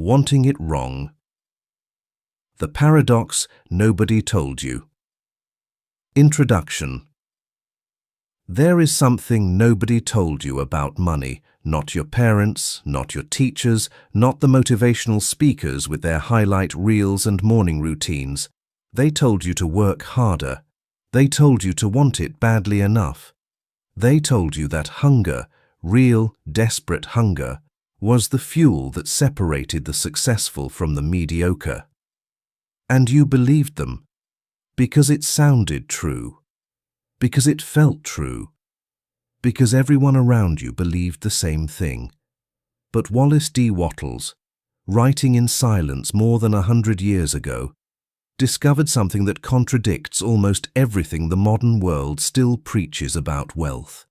Wanting it wrong. The paradox nobody told you. Introduction. There is something nobody told you about money, not your parents, not your teachers, not the motivational speakers with their highlight reels and morning routines. They told you to work harder. They told you to want it badly enough. They told you that hunger, real, desperate hunger, was the fuel that separated the successful from the mediocre. And you believed them, because it sounded true, because it felt true, because everyone around you believed the same thing. But Wallace D. Wattles, writing in silence more than 100 years ago, discovered something that contradicts almost everything the modern world still preaches about wealth.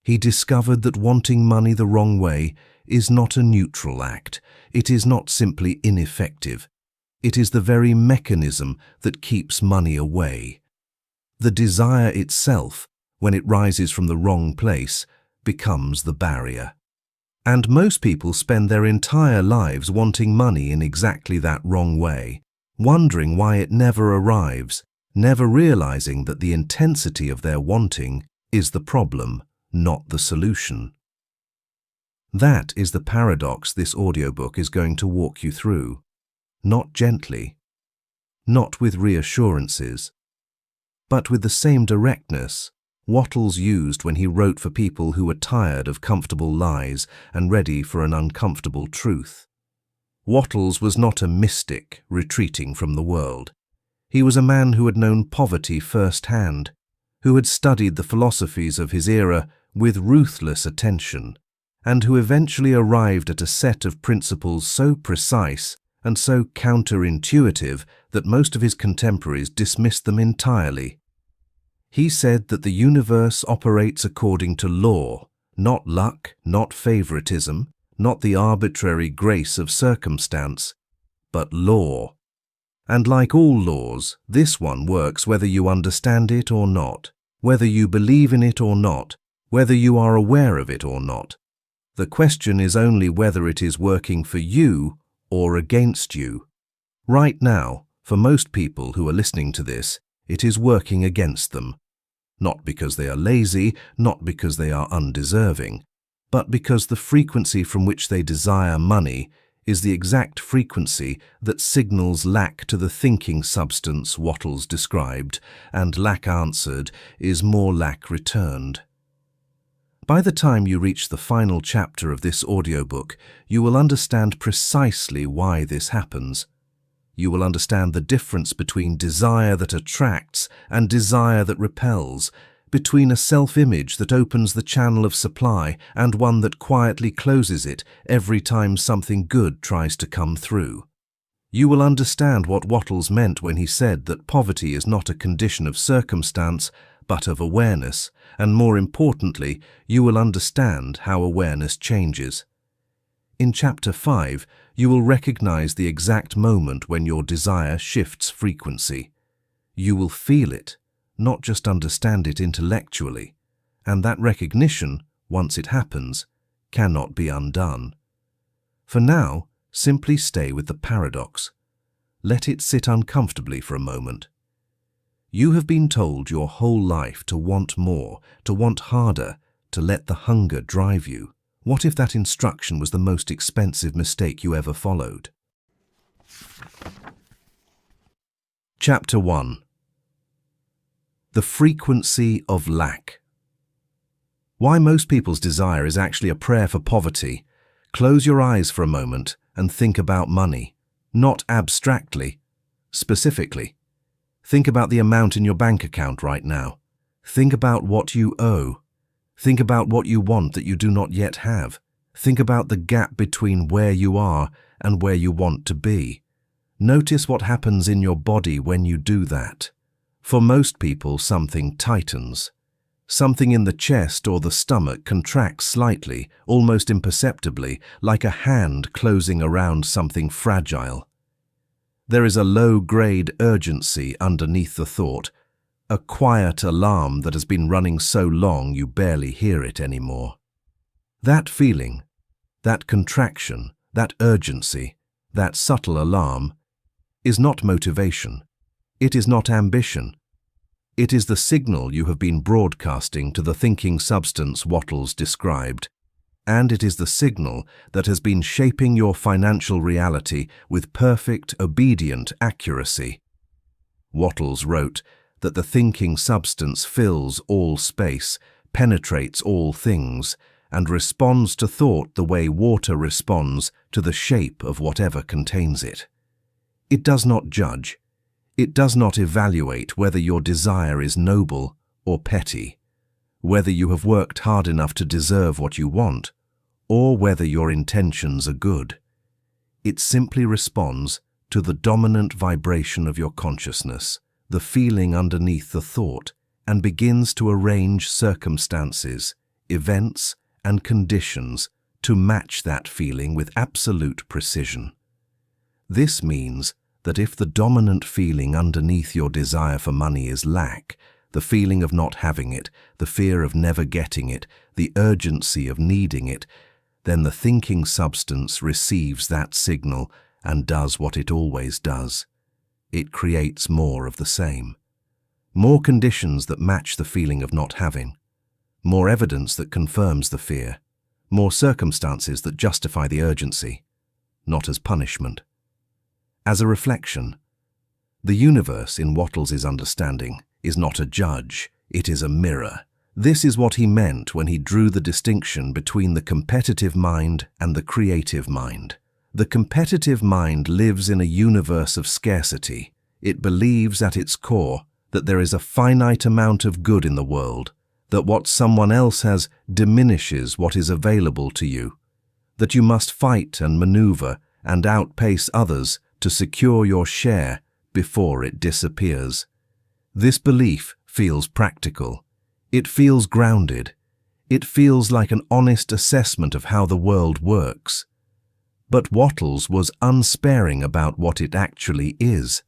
He discovered that wanting money the wrong way is not a neutral act. It is not simply ineffective. It is the very mechanism that keeps money away. The desire itself, when it rises from the wrong place, becomes the barrier. And most people spend their entire lives wanting money in exactly that wrong way, wondering why it never arrives, never realizing that the intensity of their wanting is the problem, not the solution. That is the paradox this audiobook is going to walk you through. Not gently, not with reassurances, but with the same directness Wattles used when he wrote for people who were tired of comfortable lies and ready for an uncomfortable truth. Wattles was not a mystic retreating from the world. He was a man who had known poverty firsthand, who had studied the philosophies of his era with ruthless attention, and who eventually arrived at a set of principles so precise and so counterintuitive that most of his contemporaries dismissed them entirely. He said that the universe operates according to law, not luck, not favoritism, not the arbitrary grace of circumstance, but law. And like all laws, this one works whether you understand it or not, whether you believe in it or not, whether you are aware of it or not. The question is only whether it is working for you or against you. Right now, for most people who are listening to this, it is working against them. Not because they are lazy, not because they are undeserving, but because the frequency from which they desire money is the exact frequency that signals lack to the thinking substance Wattles described, and lack answered is more lack returned. By the time you reach the final chapter of this audiobook, you will understand precisely why this happens. You will understand the difference between desire that attracts and desire that repels, between a self-image that opens the channel of supply and one that quietly closes it every time something good tries to come through. You will understand what Wattles meant when he said that poverty is not a condition of circumstance, but of awareness, and more importantly, you will understand how awareness changes. In Chapter 5, you will recognize the exact moment when your desire shifts frequency. You will feel it, not just understand it intellectually, and that recognition, once it happens, cannot be undone. For now, simply stay with the paradox. Let it sit uncomfortably for a moment. You have been told your whole life to want more, to want harder, to let the hunger drive you. What if that instruction was the most expensive mistake you ever followed? Chapter 1. The frequency of lack. Why most people's desire is actually a prayer for poverty. Close your eyes for a moment and think about money, not abstractly, specifically. Think about the amount in your bank account right now. Think about what you owe. Think about what you want that you do not yet have. Think about the gap between where you are and where you want to be. Notice what happens in your body when you do that. For most people, something tightens. Something in the chest or the stomach contracts slightly, almost imperceptibly, like a hand closing around something fragile. There is a low-grade urgency underneath the thought, a quiet alarm that has been running so long you barely hear it anymore. That feeling, that contraction, that urgency, that subtle alarm, is not motivation. It is not ambition. It is the signal you have been broadcasting to the thinking substance Wattles described, and it is the signal that has been shaping your financial reality with perfect, obedient accuracy. Wattles wrote that the thinking substance fills all space, penetrates all things, and responds to thought the way water responds to the shape of whatever contains it. It does not judge. It does not evaluate whether your desire is noble or petty, whether you have worked hard enough to deserve what you want, or whether your intentions are good. It simply responds to the dominant vibration of your consciousness, the feeling underneath the thought, and begins to arrange circumstances, events, and conditions to match that feeling with absolute precision. This means that if the dominant feeling underneath your desire for money is lack, the feeling of not having it, the fear of never getting it, the urgency of needing it, then the thinking substance receives that signal and does what it always does. It creates more of the same. More conditions that match the feeling of not having. More evidence that confirms the fear. More circumstances that justify the urgency, not as punishment. As a reflection, the universe, in Wattles's understanding, is not a judge, it is a mirror. This is what he meant when he drew the distinction between the competitive mind and the creative mind. The competitive mind lives in a universe of scarcity. It believes at its core that there is a finite amount of good in the world, that what someone else has diminishes what is available to you, that you must fight and maneuver and outpace others to secure your share before it disappears. This belief feels practical. It feels grounded. It feels like an honest assessment of how the world works. But Wattles was unsparing about what it actually is.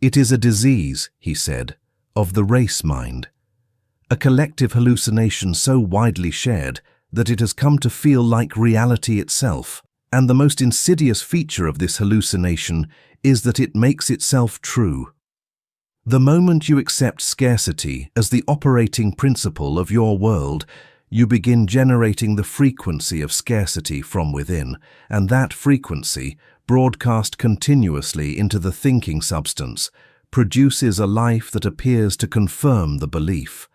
It is a disease, he said, of the race mind. A collective hallucination so widely shared that it has come to feel like reality itself. And the most insidious feature of this hallucination is that it makes itself true. The moment you accept scarcity as the operating principle of your world, you begin generating the frequency of scarcity from within, and that frequency, broadcast continuously into the thinking substance, produces a life that appears to confirm the belief.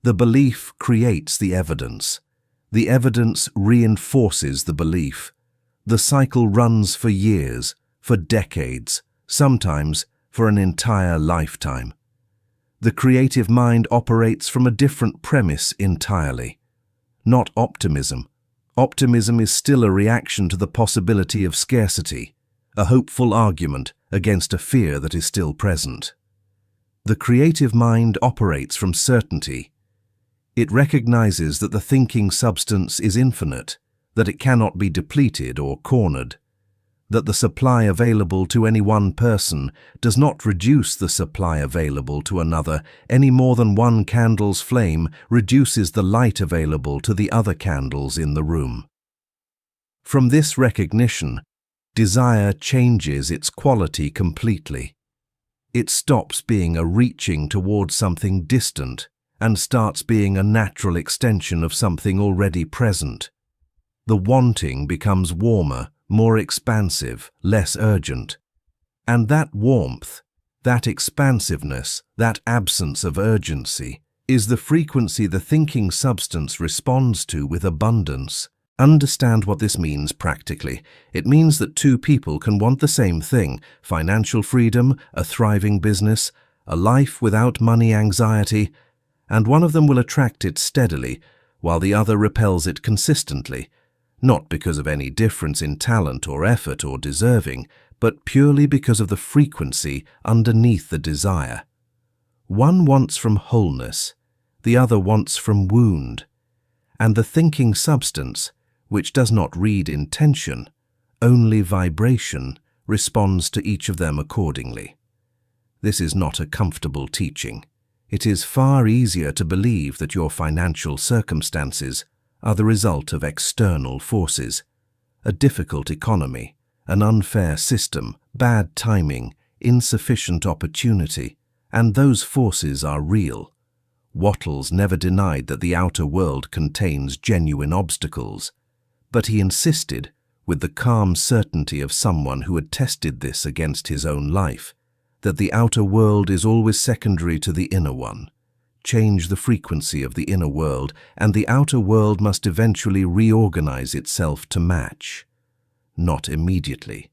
The belief creates the evidence. The evidence reinforces the belief. The cycle runs for years, for decades, sometimes for an entire lifetime. The creative mind operates from a different premise entirely. Not optimism. Optimism is still a reaction to the possibility of scarcity, a hopeful argument against a fear that is still present. The creative mind operates from certainty. It recognizes that the thinking substance is infinite, that it cannot be depleted or cornered, that the supply available to any one person does not reduce the supply available to another any more than one candle's flame reduces the light available to the other candles in the room. From this recognition, desire changes its quality completely. It stops being a reaching towards something distant and starts being a natural extension of something already present. The wanting becomes warmer, more expansive, less urgent. And that warmth, that expansiveness, that absence of urgency, is the frequency the thinking substance responds to with abundance. Understand what this means practically. It means that two people can want the same thing: financial freedom, a thriving business, a life without money anxiety, and one of them will attract it steadily, while the other repels it consistently. Not because of any difference in talent or effort or deserving, but purely because of the frequency underneath the desire. One wants from wholeness, the other wants from wound, and the thinking substance, which does not read intention, only vibration, responds to each of them accordingly. This is not a comfortable teaching. It is far easier to believe that your financial circumstances are the result of external forces, a difficult economy, an unfair system, bad timing, insufficient opportunity, and those forces are real. Wattles never denied that the outer world contains genuine obstacles, but he insisted, with the calm certainty of someone who had tested this against his own life, that the outer world is always secondary to the inner one. Change the frequency of the inner world, and the outer world must eventually reorganize itself to match. Not immediately,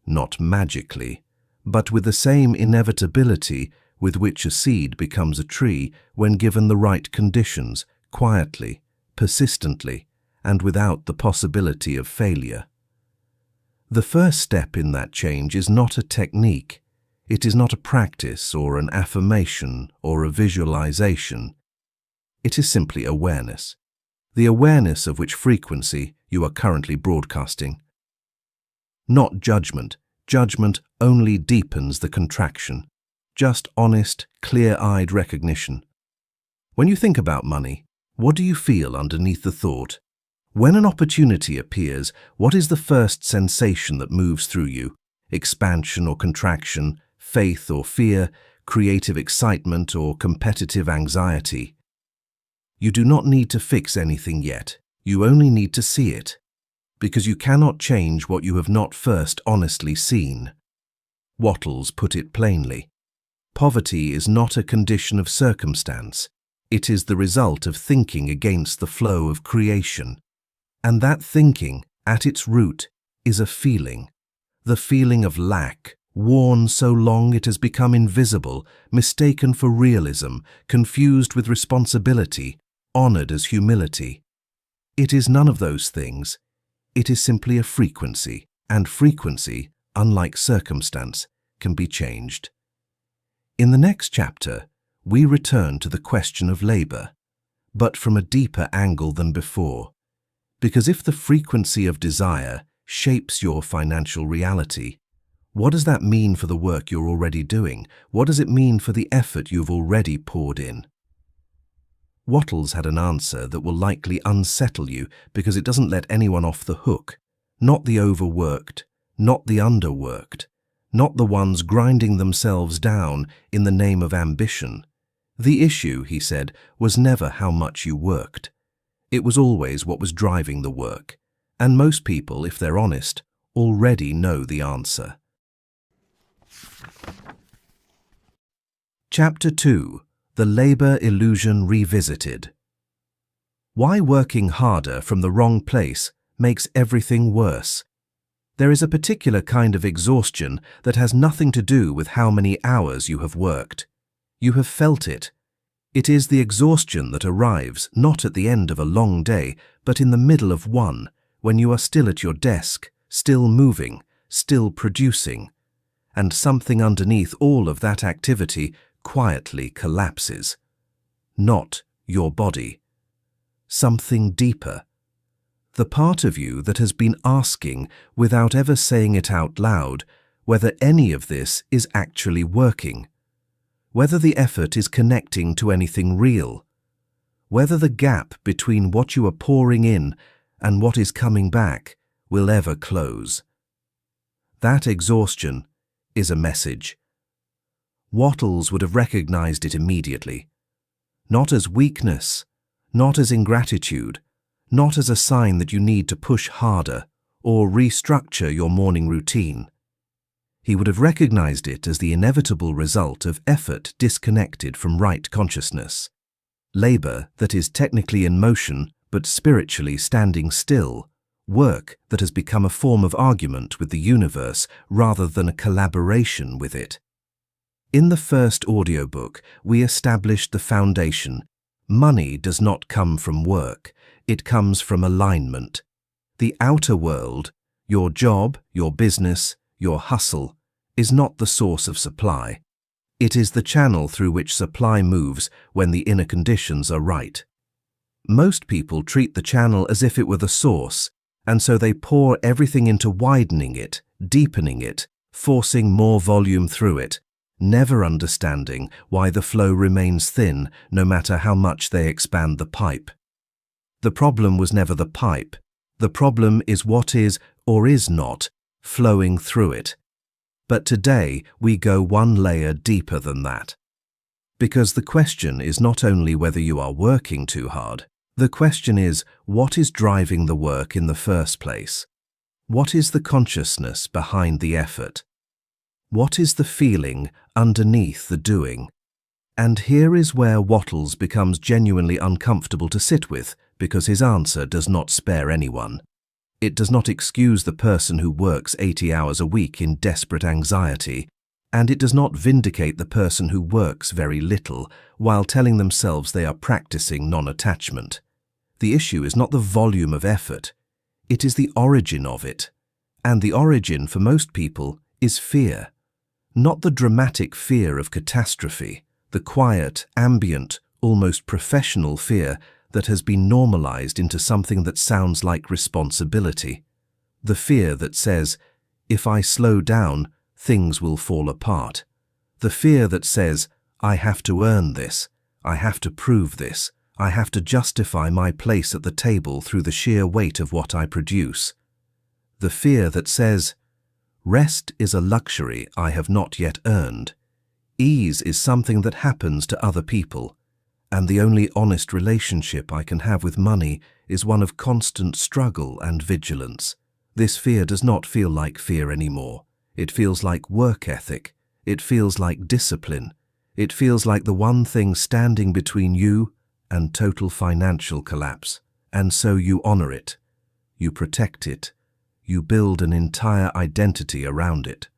not magically, but with the same inevitability with which a seed becomes a tree when given the right conditions, quietly, persistently, and without the possibility of failure. The first step in that change is not a technique. It is not a practice or an affirmation or a visualization. It is simply awareness, the awareness of which frequency you are currently broadcasting. Not judgment. Judgment only deepens the contraction. Just honest, clear-eyed recognition. When you think about money, what do you feel underneath the thought? When an opportunity appears, what is the first sensation that moves through you? Expansion or contraction, faith or fear, creative excitement or competitive anxiety? You do not need to fix anything yet. You only need to see it, because you cannot change what you have not first honestly seen. Wattles put it plainly. Poverty is not a condition of circumstance. It is the result of thinking against the flow of creation. And that thinking, at its root, is a feeling. The feeling of lack, worn so long it has become invisible, mistaken for realism, confused with responsibility, honored as humility. It is none of those things. It is simply a frequency, and frequency, unlike circumstance, can be changed. In the next chapter, we return to the question of labor, but from a deeper angle than before. Because if the frequency of desire shapes your financial reality, what does that mean for the work you're already doing? What does it mean for the effort you've already poured in? Wattles had an answer that will likely unsettle you because it doesn't let anyone off the hook. Not the overworked, not the underworked, not the ones grinding themselves down in the name of ambition. The issue, he said, was never how much you worked. It was always what was driving the work. And most people, if they're honest, already know the answer. Chapter 2. The Labor Illusion Revisited. Why working harder from the wrong place makes everything worse. There is a particular kind of exhaustion that has nothing to do with how many hours you have worked. You have felt it. It is the exhaustion that arrives not at the end of a long day, but in the middle of one, when you are still at your desk, still moving, still producing, and something underneath all of that activity quietly collapses. Not your body. Something deeper. The part of you that has been asking, without ever saying it out loud, whether any of this is actually working, whether the effort is connecting to anything real, whether the gap between what you are pouring in and what is coming back will ever close. That exhaustion is a message. Wattles would have recognized it immediately. Not as weakness, not as ingratitude, not as a sign that you need to push harder or restructure your morning routine. He would have recognized it as the inevitable result of effort disconnected from right consciousness. Labor that is technically in motion but spiritually standing still. Work that has become a form of argument with the universe rather than a collaboration with it. In the first audiobook, we established the foundation. Money does not come from work. It comes from alignment. The outer world, your job, your business, your hustle, is not the source of supply. It is the channel through which supply moves when the inner conditions are right. Most people treat the channel as if it were the source, and so they pour everything into widening it, deepening it, forcing more volume through it, never understanding why the flow remains thin no matter how much they expand the pipe. The problem was never the pipe. The problem is what is, or is not, flowing through it. But today we go one layer deeper than that. Because the question is not only whether you are working too hard, the question is what is driving the work in the first place? What is the consciousness behind the effort? What is the feeling underneath the doing? And here is where Wattles becomes genuinely uncomfortable to sit with, because his answer does not spare anyone. It does not excuse the person who works 80 hours a week in desperate anxiety, and it does not vindicate the person who works very little while telling themselves they are practicing non-attachment. The issue is not the volume of effort, it is the origin of it. And the origin for most people is fear. Not the dramatic fear of catastrophe, the quiet, ambient, almost professional fear that has been normalized into something that sounds like responsibility. The fear that says, if I slow down, things will fall apart. The fear that says, I have to earn this, I have to prove this, I have to justify my place at the table through the sheer weight of what I produce. The fear that says, rest is a luxury I have not yet earned. Ease is something that happens to other people, and the only honest relationship I can have with money is one of constant struggle and vigilance. This fear does not feel like fear anymore. It feels like work ethic. It feels like discipline. It feels like the one thing standing between you and total financial collapse. And so you honor it. You protect it. You build an entire identity around it.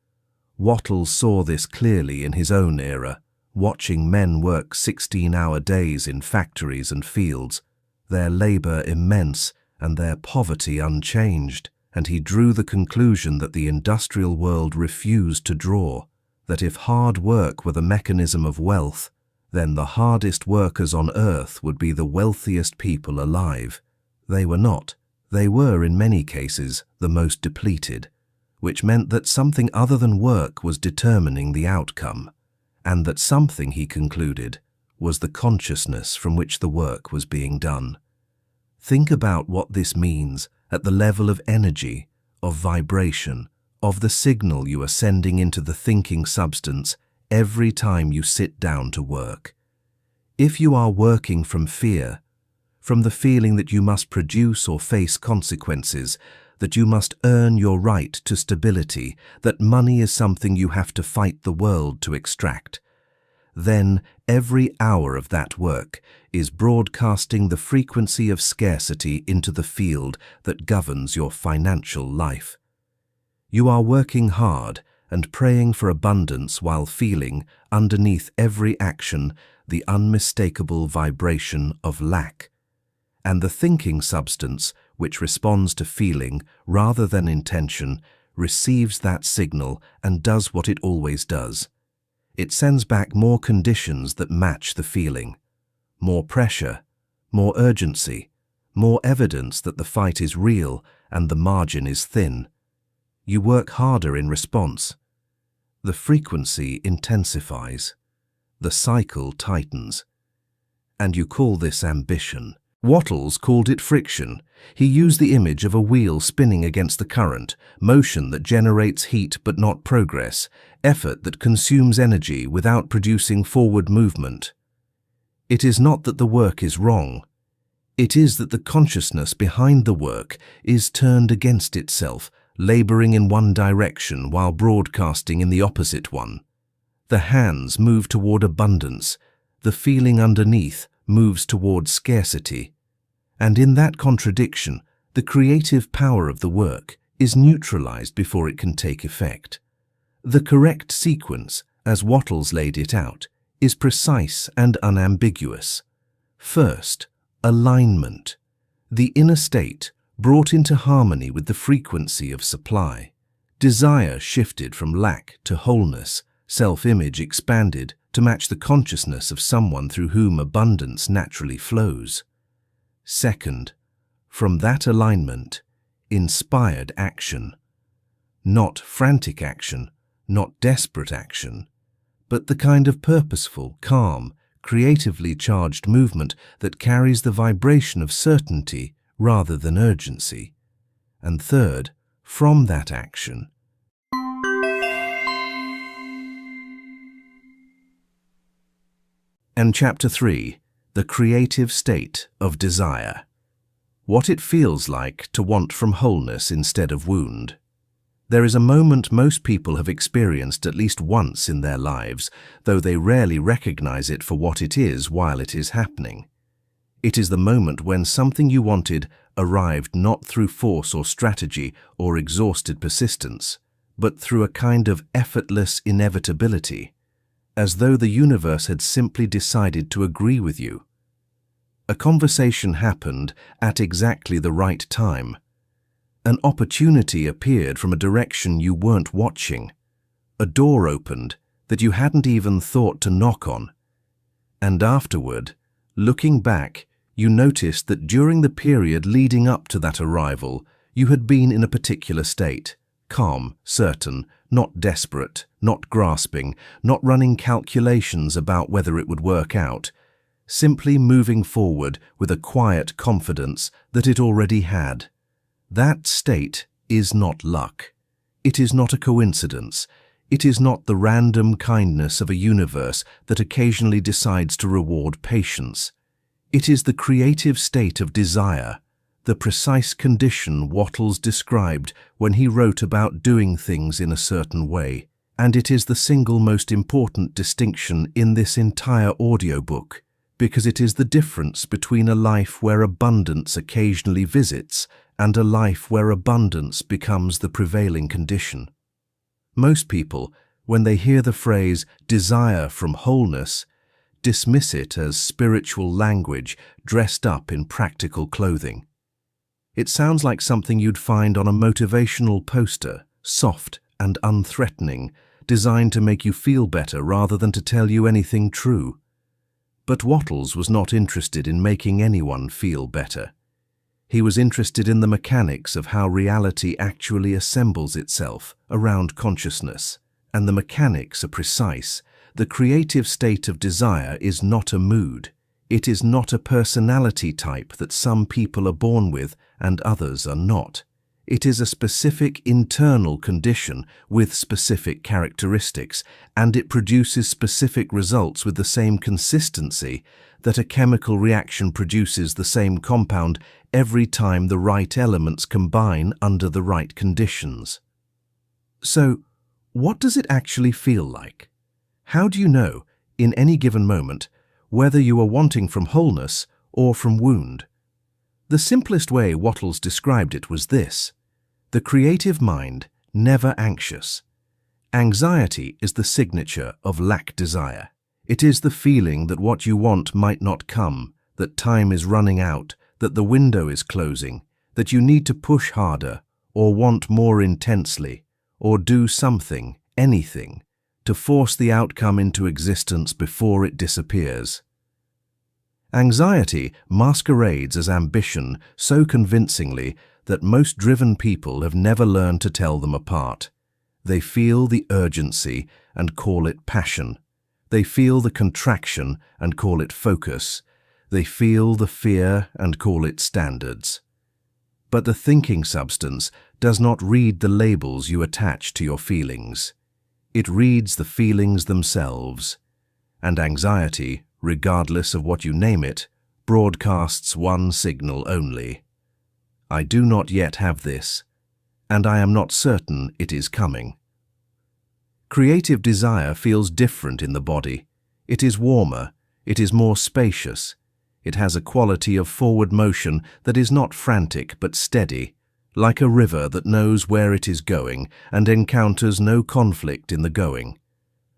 Wattles saw this clearly in his own era, watching men work 16-hour days in factories and fields, their labor immense and their poverty unchanged. And he drew the conclusion that the industrial world refused to draw, that if hard work were the mechanism of wealth, then the hardest workers on earth would be the wealthiest people alive. They were not. They were, in many cases, the most depleted, which meant that something other than work was determining the outcome, and that something, he concluded, was the consciousness from which the work was being done. Think about what this means at the level of energy, of vibration, of the signal you are sending into the thinking substance every time you sit down to work. If you are working from fear, from the feeling that you must produce or face consequences, that you must earn your right to stability, that money is something you have to fight the world to extract, then every hour of that work is broadcasting the frequency of scarcity into the field that governs your financial life. You are working hard and praying for abundance while feeling, underneath every action, the unmistakable vibration of lack. And the thinking substance, which responds to feeling rather than intention, receives that signal and does what it always does. It sends back more conditions that match the feeling. More pressure, more urgency, more evidence that the fight is real and the margin is thin. You work harder in response. The frequency intensifies. The cycle tightens. And you call this ambition. Wattles called it friction. He used the image of a wheel spinning against the current, motion that generates heat but not progress, effort that consumes energy without producing forward movement. It is not that the work is wrong. It is that the consciousness behind the work is turned against itself, laboring in one direction while broadcasting in the opposite one. The hands move toward abundance. The feeling underneath moves toward scarcity. And in that contradiction, the creative power of the work is neutralized before it can take effect. The correct sequence, as Wattles laid it out, is precise and unambiguous. First, alignment. The inner state brought into harmony with the frequency of supply. Desire shifted from lack to wholeness, self-image expanded to match the consciousness of someone through whom abundance naturally flows. Second, from that alignment, inspired action. Not frantic action, not desperate action, but the kind of purposeful, calm, creatively charged movement that carries the vibration of certainty rather than urgency. and third, from that action. And Chapter 3, the creative state of desire. What it feels like to want from wholeness instead of wound. There is a moment most people have experienced at least once in their lives, though they rarely recognize it for what it is while it is happening. It is the moment when something you wanted arrived not through force or strategy or exhausted persistence, but through a kind of effortless inevitability, as though the universe had simply decided to agree with you. A conversation happened at exactly the right time. An opportunity appeared from a direction you weren't watching. A door opened that you hadn't even thought to knock on. And afterward, looking back, you noticed that during the period leading up to that arrival, you had been in a particular state, calm, certain, not desperate, not grasping, not running calculations about whether it would work out, simply moving forward with a quiet confidence that it already had. That state is not luck. It is not a coincidence. It is not the random kindness of a universe that occasionally decides to reward patience. It is the creative state of desire, the precise condition Wattles described when he wrote about doing things in a certain way, and it is the single most important distinction in this entire audiobook, because it is the difference between a life where abundance occasionally visits and a life where abundance becomes the prevailing condition. Most people, when they hear the phrase desire from wholeness, dismiss it as spiritual language dressed up in practical clothing. It sounds like something you'd find on a motivational poster, soft and unthreatening, designed to make you feel better rather than to tell you anything true. But Wattles was not interested in making anyone feel better. He was interested in the mechanics of how reality actually assembles itself around consciousness, and the mechanics are precise. The creative state of desire is not a mood. It is not a personality type that some people are born with and others are not. It is a specific internal condition with specific characteristics, and it produces specific results with the same consistency that a chemical reaction produces the same compound every time the right elements combine under the right conditions. So, what does it actually feel like? How do you know, in any given moment, whether you are wanting from wholeness or from wound? The simplest way Wattles described it was this: the creative mind, never anxious. Anxiety is the signature of lack desire. It is the feeling that what you want might not come, that time is running out, that the window is closing, that you need to push harder, or want more intensely, or do something, anything, to force the outcome into existence before it disappears. Anxiety masquerades as ambition so convincingly that most driven people have never learned to tell them apart. They feel the urgency and call it passion. They feel the contraction and call it focus. They feel the fear and call it standards. But the thinking substance does not read the labels you attach to your feelings. It reads the feelings themselves. And anxiety, regardless of what you name it, broadcasts one signal only: I do not yet have this, and I am not certain it is coming. Creative desire feels different in the body. It is warmer, it is more spacious. It has a quality of forward motion that is not frantic but steady, like a river that knows where it is going and encounters no conflict in the going.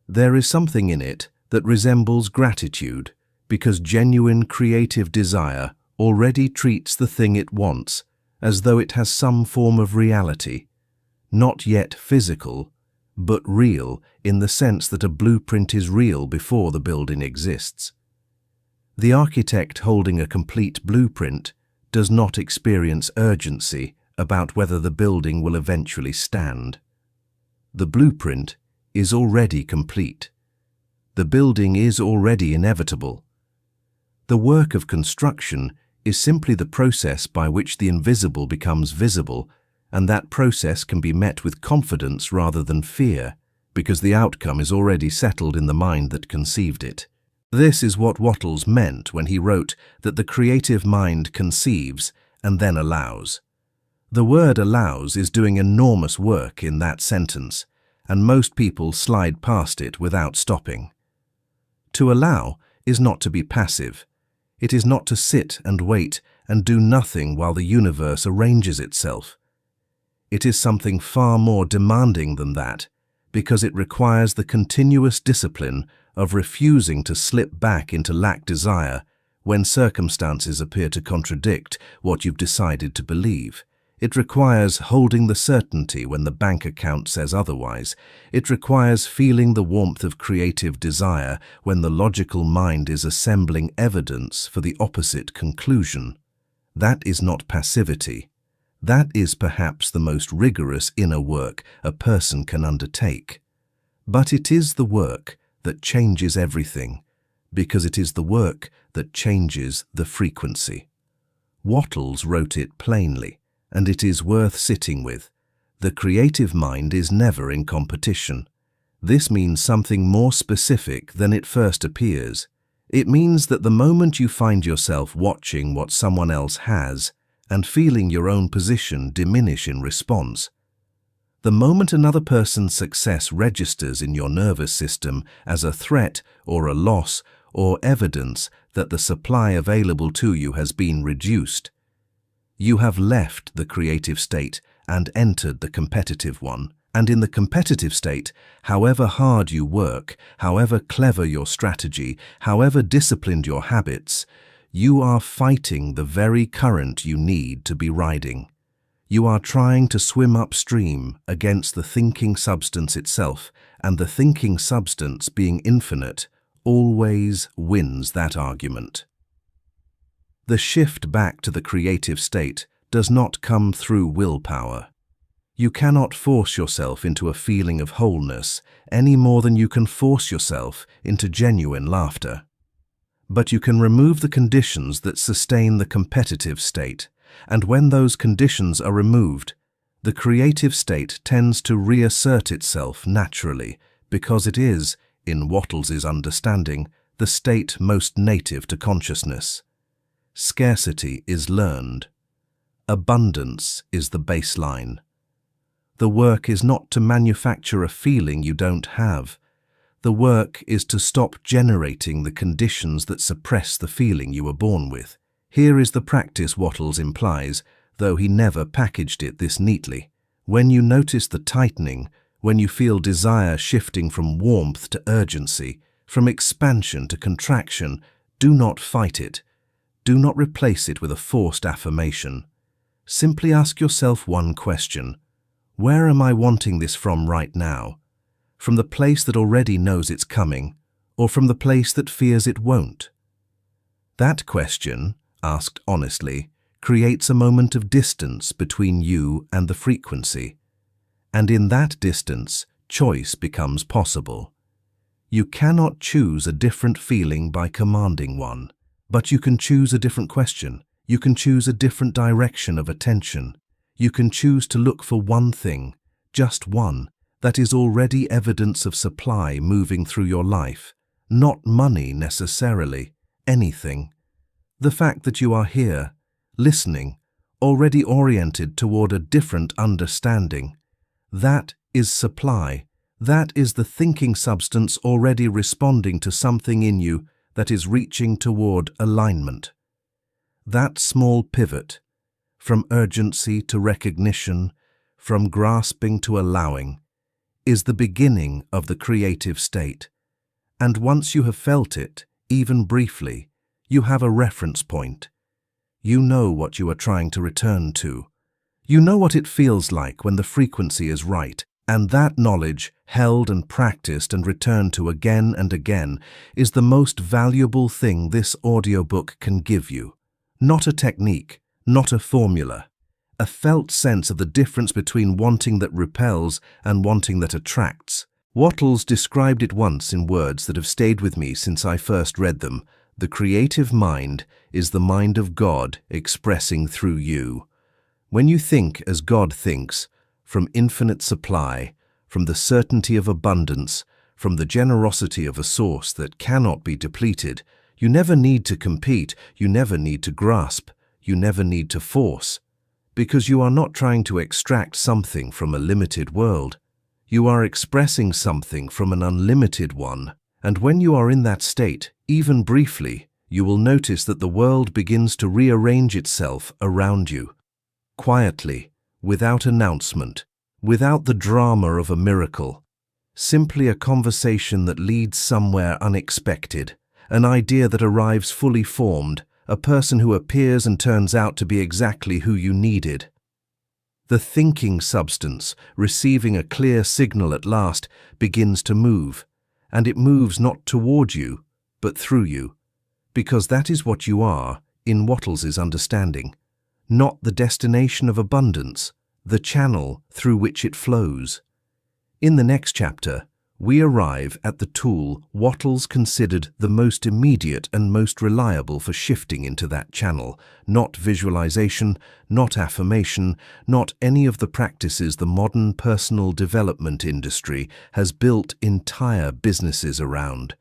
There is something in it that resembles gratitude, because genuine creative desire already treats the thing it wants as though it has some form of reality, not yet physical, but real in the sense that a blueprint is real before the building exists. The architect holding a complete blueprint does not experience urgency about whether the building will eventually stand. The blueprint is already complete. The building is already inevitable. The work of construction is simply the process by which the invisible becomes visible and that process can be met with confidence rather than fear, because the outcome is already settled in the mind that conceived it. This is what Wattles meant when he wrote that the creative mind conceives and then allows. The word allows is doing enormous work in that sentence, and most people slide past it without stopping. To allow is not to be passive. It is not to sit and wait and do nothing while the universe arranges itself. It is something far more demanding than that, because it requires the continuous discipline of refusing to slip back into lack desire when circumstances appear to contradict what you've decided to believe. It requires holding the certainty when the bank account says otherwise. It requires feeling the warmth of creative desire when the logical mind is assembling evidence for the opposite conclusion. That is not passivity. That is perhaps the most rigorous inner work a person can undertake. But it is the work that changes everything, because it is the work that changes the frequency. Wattles wrote it plainly, and it is worth sitting with. The creative mind is never in competition. This means something more specific than it first appears. It means that the moment you find yourself watching what someone else has and feeling your own position diminish in response, the moment another person's success registers in your nervous system as a threat or a loss or evidence that the supply available to you has been reduced, you have left the creative state and entered the competitive one. And in the competitive state, however hard you work, however clever your strategy, however disciplined your habits, you are fighting the very current you need to be riding. You are trying to swim upstream against the thinking substance itself, and the thinking substance, being infinite, always wins that argument. The shift back to the creative state does not come through willpower. You cannot force yourself into a feeling of wholeness any more than you can force yourself into genuine laughter. But you can remove the conditions that sustain the competitive state, and when those conditions are removed, the creative state tends to reassert itself naturally, because it is, in Wattles's understanding, the state most native to consciousness. Scarcity is learned. Abundance is the baseline. The work is not to manufacture a feeling you don't have. The work is to stop generating the conditions that suppress the feeling you were born with. Here is the practice Wattles implies, though he never packaged it this neatly. When you notice the tightening, when you feel desire shifting from warmth to urgency, from expansion to contraction, do not fight it. Do not replace it with a forced affirmation. Simply ask yourself one question. Where am I wanting this from right now? From the place that already knows it's coming, or from the place that fears it won't? That question, asked honestly, creates a moment of distance between you and the frequency. And in that distance, choice becomes possible. You cannot choose a different feeling by commanding one. But you can choose a different question. You can choose a different direction of attention. You can choose to look for one thing, just one, that is already evidence of supply moving through your life. Not money necessarily, anything. The fact that you are here, listening, already oriented toward a different understanding. That is supply. That is the thinking substance already responding to something in you that is reaching toward alignment. That small pivot, from urgency to recognition, from grasping to allowing, is the beginning of the creative state. And once you have felt it, even briefly, you have a reference point. You know what you are trying to return to. You know what it feels like when the frequency is right, and that knowledge, held and practiced and returned to again and again, is the most valuable thing this audiobook can give you. Not a technique, not a formula. A felt sense of the difference between wanting that repels and wanting that attracts. Wattles described it once in words that have stayed with me since I first read them. The creative mind is the mind of God expressing through you. When you think as God thinks, from infinite supply, from the certainty of abundance, from the generosity of a source that cannot be depleted, you never need to compete, you never need to grasp, you never need to force, because you are not trying to extract something from a limited world. You are expressing something from an unlimited one, and when you are in that state, even briefly, you will notice that the world begins to rearrange itself around you. Quietly, without announcement, without the drama of a miracle. Simply a conversation that leads somewhere unexpected, an idea that arrives fully formed, a person who appears and turns out to be exactly who you needed. The thinking substance, receiving a clear signal at last, begins to move, and it moves not toward you, but through you, because that is what you are in Wattles's understanding, not the destination of abundance, the channel through which it flows. In the next chapter, we arrive at the tool Wattles considered the most immediate and most reliable for shifting into that channel, not visualization, not affirmation, not any of the practices the modern personal development industry has built entire businesses around.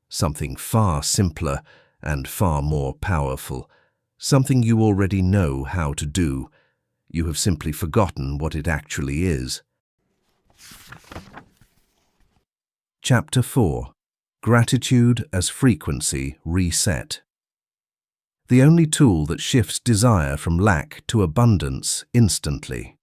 Something far simpler and far more powerful. Something you already know how to do. You have simply forgotten what it actually is. Chapter 4. Gratitude as Frequency Reset. The only tool that shifts desire from lack to abundance instantly.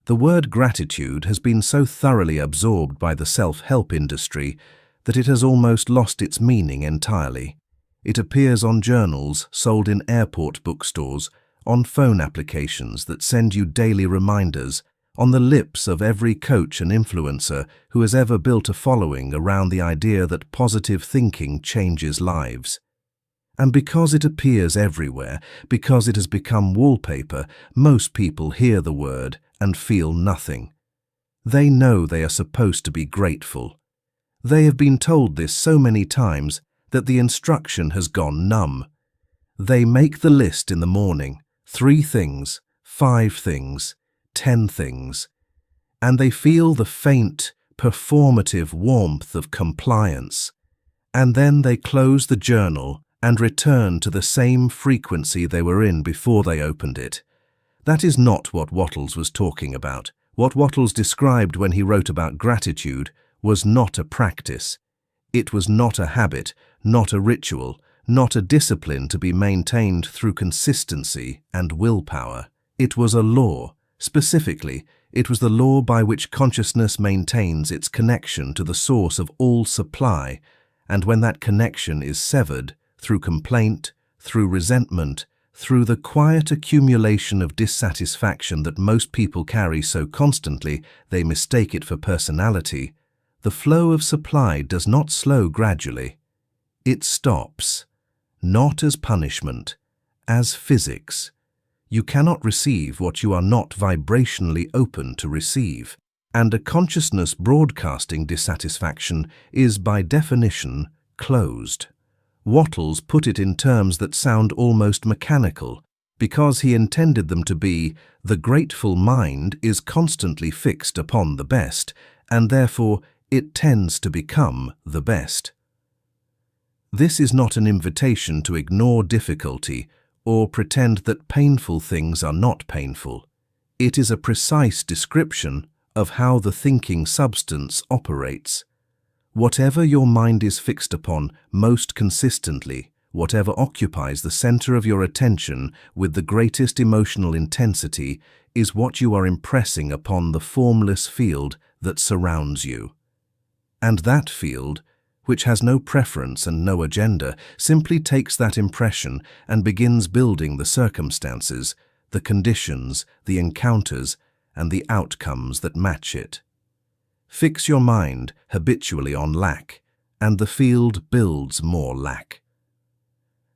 The word gratitude has been so thoroughly absorbed by the self-help industry that it has almost lost its meaning entirely. It appears on journals sold in airport bookstores, on phone applications that send you daily reminders, on the lips of every coach and influencer who has ever built a following around the idea that positive thinking changes lives. And because it appears everywhere, because it has become wallpaper, most people hear the word and feel nothing. They know they are supposed to be grateful. They have been told this so many times that the instruction has gone numb. They make the list in the morning, 3 things, 5 things, 10 things, and they feel the faint, performative warmth of compliance. And then they close the journal and return to the same frequency they were in before they opened it. That is not what Wattles was talking about. What Wattles described when he wrote about gratitude was not a practice. It was not a habit, not a ritual, not a discipline to be maintained through consistency and willpower. It was a law. Specifically, it was the law by which consciousness maintains its connection to the source of all supply, and when that connection is severed, through complaint, through resentment, through the quiet accumulation of dissatisfaction that most people carry so constantly they mistake it for personality, the flow of supply does not slow gradually. It stops, not as punishment, as physics. You cannot receive what you are not vibrationally open to receive, and a consciousness broadcasting dissatisfaction is by definition closed. Wattles put it in terms that sound almost mechanical, because he intended them to be, the grateful mind is constantly fixed upon the best, and therefore it tends to become the best. This is not an invitation to ignore difficulty or pretend that painful things are not painful. It is a precise description of how the thinking substance operates. Whatever your mind is fixed upon most consistently, whatever occupies the center of your attention with the greatest emotional intensity, is what you are impressing upon the formless field that surrounds you. And that field, which has no preference and no agenda, simply takes that impression and begins building the circumstances, the conditions, the encounters, and the outcomes that match it. Fix your mind habitually on lack, and the field builds more lack.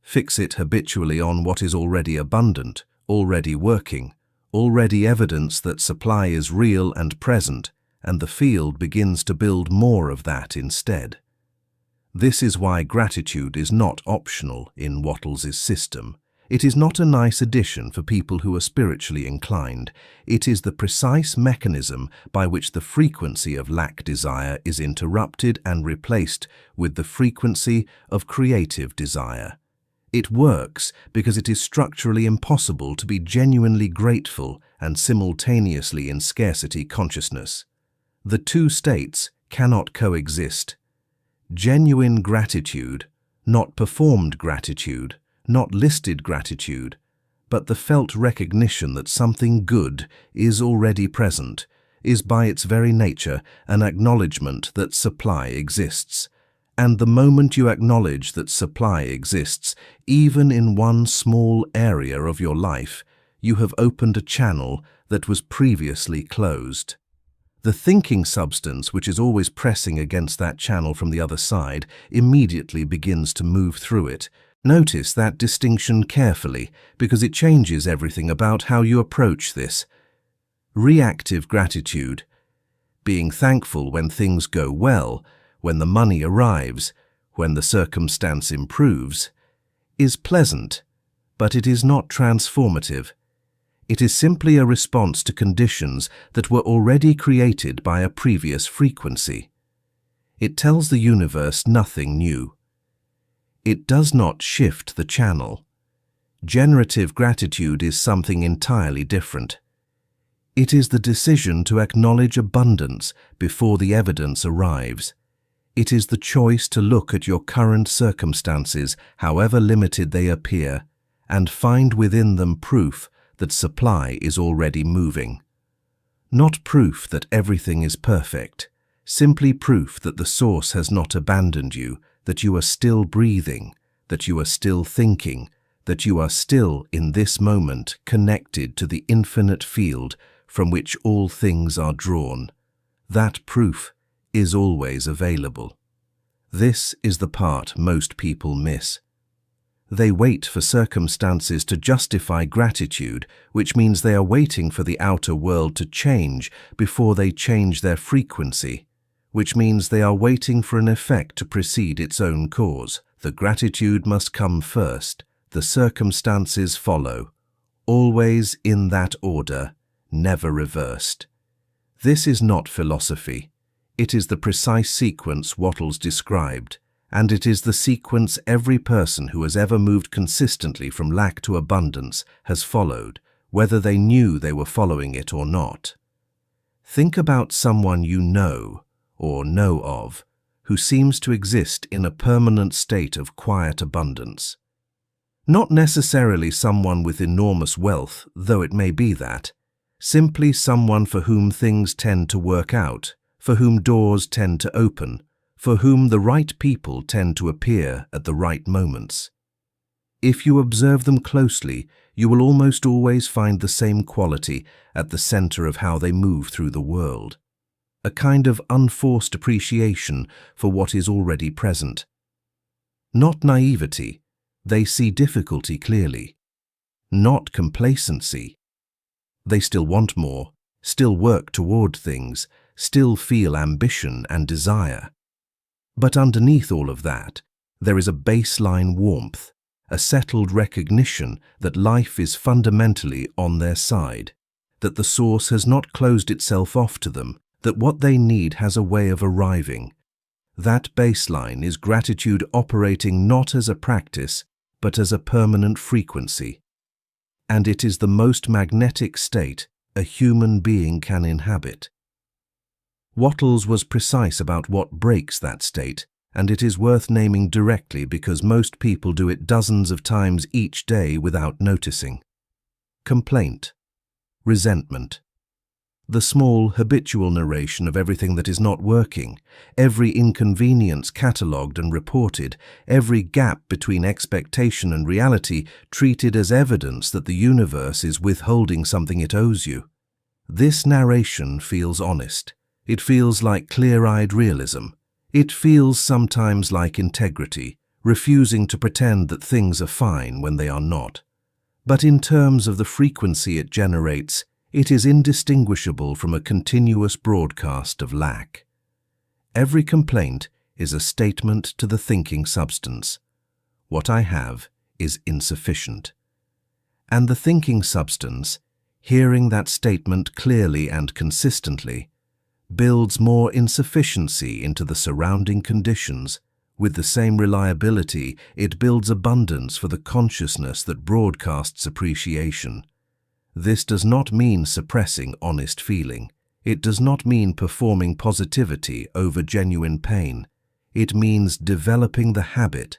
Fix it habitually on what is already abundant, already working, already evidence that supply is real and present, and the field begins to build more of that instead. This is why gratitude is not optional in Wattles's system. It is not a nice addition for people who are spiritually inclined. It is the precise mechanism by which the frequency of lack desire is interrupted and replaced with the frequency of creative desire. It works because it is structurally impossible to be genuinely grateful and simultaneously in scarcity consciousness. The two states cannot coexist. Genuine gratitude, not performed gratitude, not listed gratitude, but the felt recognition that something good is already present, is by its very nature an acknowledgement that supply exists. And the moment you acknowledge that supply exists, even in one small area of your life, you have opened a channel that was previously closed. The thinking substance, which is always pressing against that channel from the other side, immediately begins to move through it. Notice that distinction carefully, because it changes everything about how you approach this. Reactive gratitude, being thankful when things go well, when the money arrives, when the circumstance improves, is pleasant, but it is not transformative. It is simply a response to conditions that were already created by a previous frequency. It tells the universe nothing new. It does not shift the channel. Generative gratitude is something entirely different. It is the decision to acknowledge abundance before the evidence arrives. It is the choice to look at your current circumstances, however limited they appear, and find within them proof that supply is already moving. Not proof that everything is perfect, simply proof that the source has not abandoned you, that you are still breathing, that you are still thinking, that you are still, in this moment, connected to the infinite field from which all things are drawn. That proof is always available. This is the part most people miss. They wait for circumstances to justify gratitude, which means they are waiting for the outer world to change before they change their frequency, which means they are waiting for an effect to precede its own cause. The gratitude must come first, the circumstances follow, always in that order, never reversed. This is not philosophy. It is the precise sequence Wattles described, and it is the sequence every person who has ever moved consistently from lack to abundance has followed, whether they knew they were following it or not. Think about someone you know, or know of, who seems to exist in a permanent state of quiet abundance. Not necessarily someone with enormous wealth, though it may be that. Simply someone for whom things tend to work out, for whom doors tend to open, for whom the right people tend to appear at the right moments. If you observe them closely, you will almost always find the same quality at the center of how they move through the world. A kind of unforced appreciation for what is already present. Not naivety, they see difficulty clearly. Not complacency. They still want more, still work toward things, still feel ambition and desire. But underneath all of that, there is a baseline warmth, a settled recognition that life is fundamentally on their side, that the source has not closed itself off to them, that what they need has a way of arriving. That baseline is gratitude operating not as a practice, but as a permanent frequency. And it is the most magnetic state a human being can inhabit. Wattles was precise about what breaks that state, and it is worth naming directly because most people do it dozens of times each day without noticing. Complaint, resentment, the small habitual narration of everything that is not working, every inconvenience catalogued and reported, every gap between expectation and reality treated as evidence that the universe is withholding something it owes you. This narration feels honest. It feels like clear-eyed realism. It feels sometimes like integrity, refusing to pretend that things are fine when they are not. But in terms of the frequency it generates, it is indistinguishable from a continuous broadcast of lack. Every complaint is a statement to the thinking substance. What I have is insufficient. And the thinking substance, hearing that statement clearly and consistently, builds more insufficiency into the surrounding conditions. With the same reliability, it builds abundance for the consciousness that broadcasts appreciation. This does not mean suppressing honest feeling. It does not mean performing positivity over genuine pain. It means developing the habit,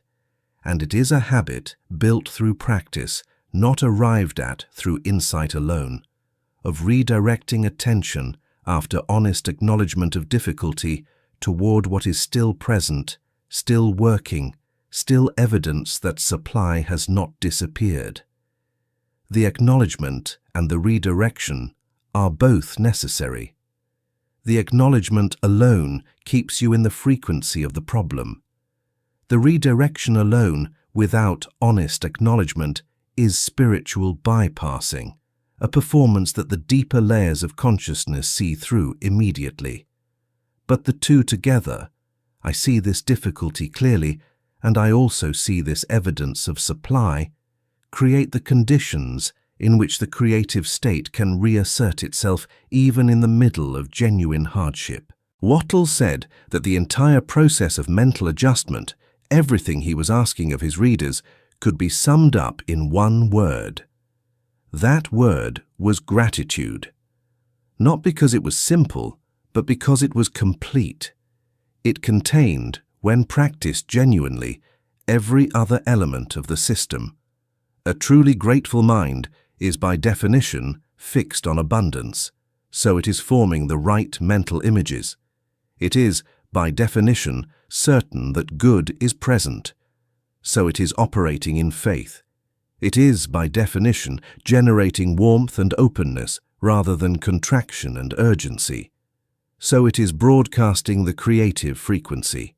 and it is a habit built through practice, not arrived at through insight alone, of redirecting attention after honest acknowledgement of difficulty toward what is still present, still working, still evidence that supply has not disappeared. The acknowledgement and the redirection are both necessary. The acknowledgement alone keeps you in the frequency of the problem. The redirection alone, without honest acknowledgement, is spiritual bypassing, a performance that the deeper layers of consciousness see through immediately. But the two together, I see this difficulty clearly, and I also see this evidence of supply, create the conditions in which the creative state can reassert itself even in the middle of genuine hardship. Wattles said that the entire process of mental adjustment, everything he was asking of his readers, could be summed up in one word. That word was gratitude. Not because it was simple, but because it was complete. It contained, when practiced genuinely, every other element of the system. A truly grateful mind is by definition fixed on abundance, so it is forming the right mental images. It is, by definition, certain that good is present, so it is operating in faith. It is, by definition, generating warmth and openness rather than contraction and urgency, so it is broadcasting the creative frequency.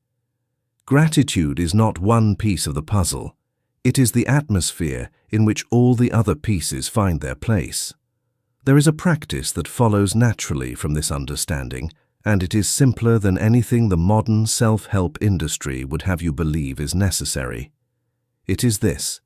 Gratitude is not one piece of the puzzle. It is the atmosphere in which all the other pieces find their place. There is a practice that follows naturally from this understanding, and it is simpler than anything the modern self-help industry would have you believe is necessary. It is this: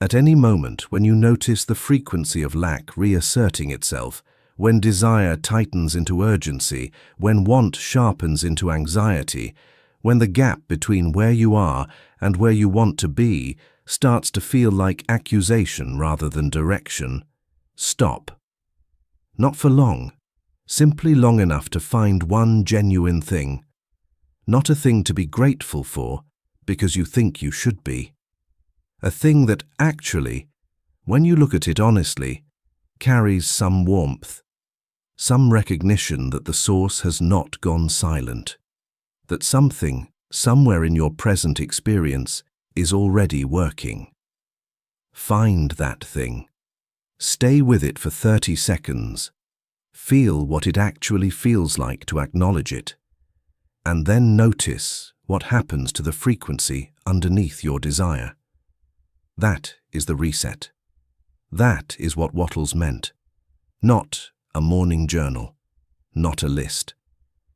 at any moment when you notice the frequency of lack reasserting itself, when desire tightens into urgency, when want sharpens into anxiety, when the gap between where you are and where you want to be starts to feel like accusation rather than direction, stop. Not for long, simply long enough to find one genuine thing, not a thing to be grateful for because you think you should be. A thing that actually, when you look at it honestly, carries some warmth, some recognition that the source has not gone silent, that something, somewhere in your present experience, is already working. Find that thing. Stay with it for 30 seconds. Feel what it actually feels like to acknowledge it. And then notice what happens to the frequency underneath your desire. That is the reset. That is what Wattles meant. Not a morning journal, not a list,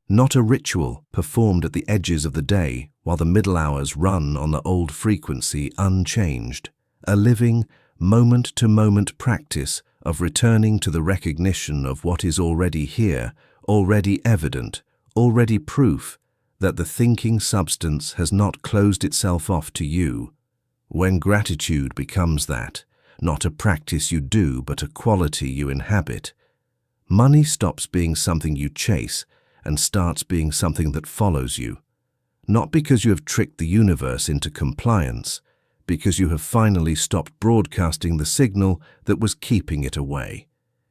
not a ritual performed at the edges of the day while the middle hours run on the old frequency unchanged, a living, moment-to-moment practice of returning to the recognition of what is already here, already evident, already proof that the thinking substance has not closed itself off to you. When gratitude becomes that, not a practice you do but a quality you inhabit, money stops being something you chase and starts being something that follows you. Not because you have tricked the universe into compliance, because you have finally stopped broadcasting the signal that was keeping it away.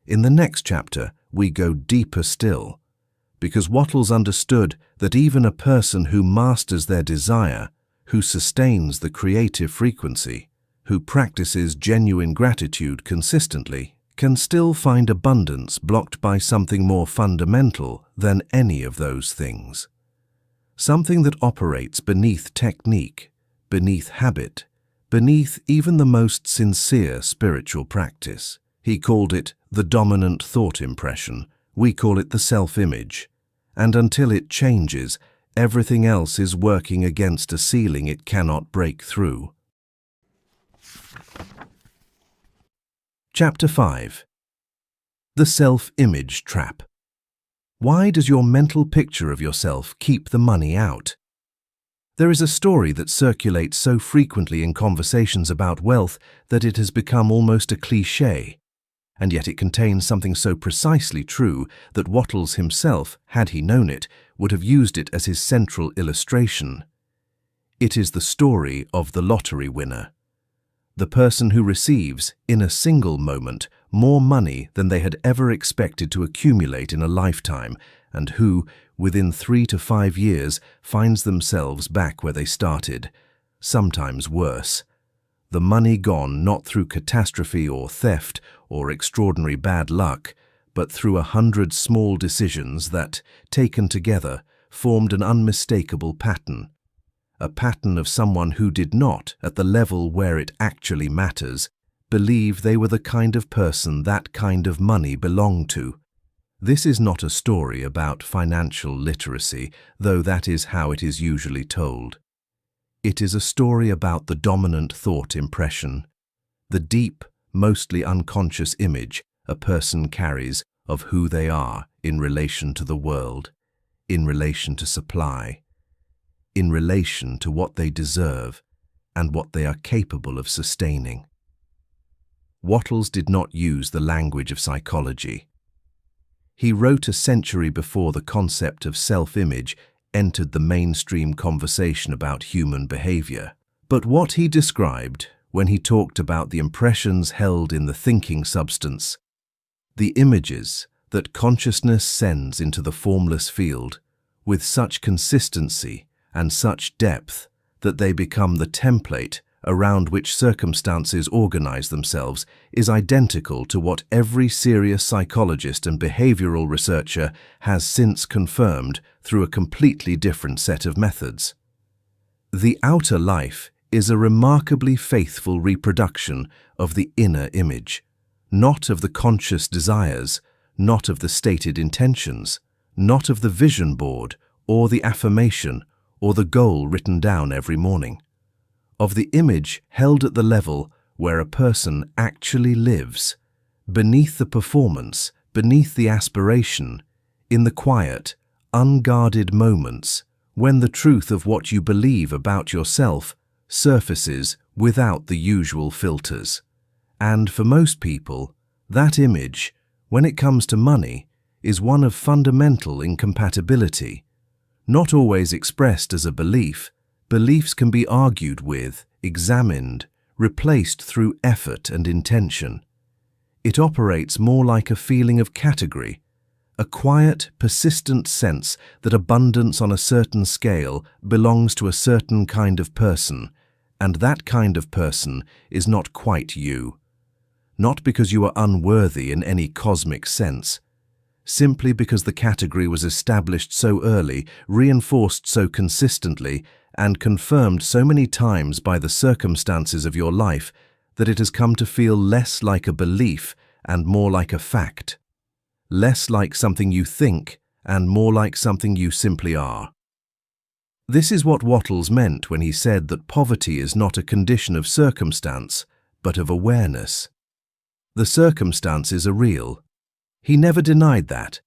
In the next chapter, we go deeper still, because Wattles understood that even a person who masters their desire, who sustains the creative frequency, who practices genuine gratitude consistently, can still find abundance blocked by something more fundamental than any of those things. Something that operates beneath technique, beneath habit, beneath even the most sincere spiritual practice. He called it the dominant thought impression. We call it the self-image. And until it changes, everything else is working against a ceiling it cannot break through. Chapter 5. The Self-Image Trap. Why does your mental picture of yourself keep the money out? There is a story that circulates so frequently in conversations about wealth that it has become almost a cliché, and yet it contains something so precisely true that Wattles himself, had he known it, would have used it as his central illustration. It is the story of the lottery winner. The person who receives, in a single moment, more money than they had ever expected to accumulate in a lifetime, and who, within 3 to 5 years, finds themselves back where they started, sometimes worse. The money gone not through catastrophe or theft or extraordinary bad luck, but through 100 small decisions that, taken together, formed an unmistakable pattern. A pattern of someone who did not, at the level where it actually matters, believe they were the kind of person that kind of money belonged to. This is not a story about financial literacy, though that is how it is usually told. It is a story about the dominant thought impression, the deep, mostly unconscious image a person carries of who they are in relation to the world, in relation to supply, in relation to what they deserve and what they are capable of sustaining. Wattles did not use the language of psychology. He wrote a century before the concept of self-image entered the mainstream conversation about human behavior. But what he described when he talked about the impressions held in the thinking substance, the images that consciousness sends into the formless field, with such consistency and such depth that they become the template around which circumstances organize themselves, is identical to what every serious psychologist and behavioral researcher has since confirmed through a completely different set of methods. The outer life is a remarkably faithful reproduction of the inner image, not of the conscious desires, not of the stated intentions, not of the vision board or the affirmation or the goal written down every morning, of the image held at the level where a person actually lives, beneath the performance, beneath the aspiration, in the quiet, unguarded moments when the truth of what you believe about yourself surfaces without the usual filters. And for most people, that image, when it comes to money, is one of fundamental incompatibility. Not always expressed as a belief, beliefs can be argued with, examined, replaced through effort and intention. It operates more like a feeling of category, a quiet, persistent sense that abundance on a certain scale belongs to a certain kind of person, and that kind of person is not quite you. Not because you are unworthy in any cosmic sense, simply because the category was established so early, reinforced so consistently, and confirmed so many times by the circumstances of your life that it has come to feel less like a belief and more like a fact, less like something you think and more like something you simply are. This is what Wattles meant when he said that poverty is not a condition of circumstance, but of awareness. The circumstances are real. He never denied that.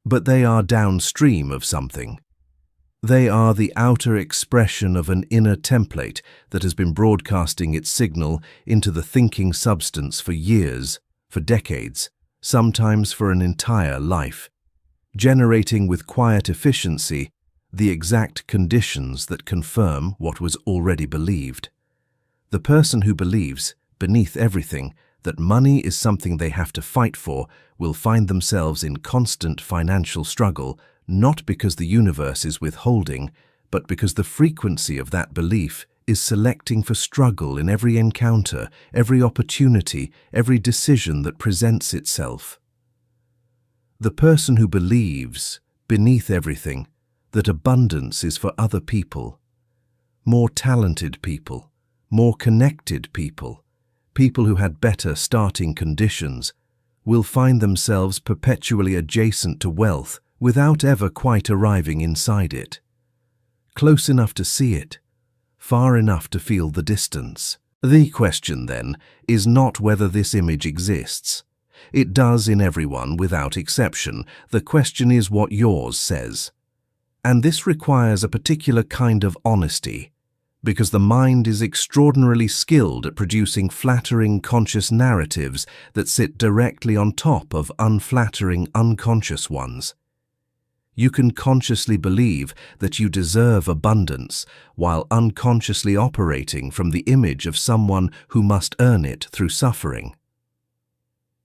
But they are downstream of something. They are the outer expression of an inner template that has been broadcasting its signal into the thinking substance for years, for decades, sometimes for an entire life, generating with quiet efficiency the exact conditions that confirm what was already believed. The person who believes, beneath everything, that money is something they have to fight for will find themselves in constant financial struggle, not because the universe is withholding, but because the frequency of that belief is selecting for struggle in every encounter, every opportunity, every decision that presents itself. The person who believes, beneath everything, that abundance is for other people, more talented people, more connected people, people who had better starting conditions, will find themselves perpetually adjacent to wealth without ever quite arriving inside it. Close enough to see it, far enough to feel the distance. The question, then, is not whether this image exists. It does in everyone without exception. The question is what yours says. And this requires a particular kind of honesty, because the mind is extraordinarily skilled at producing flattering conscious narratives that sit directly on top of unflattering unconscious ones. You can consciously believe that you deserve abundance while unconsciously operating from the image of someone who must earn it through suffering.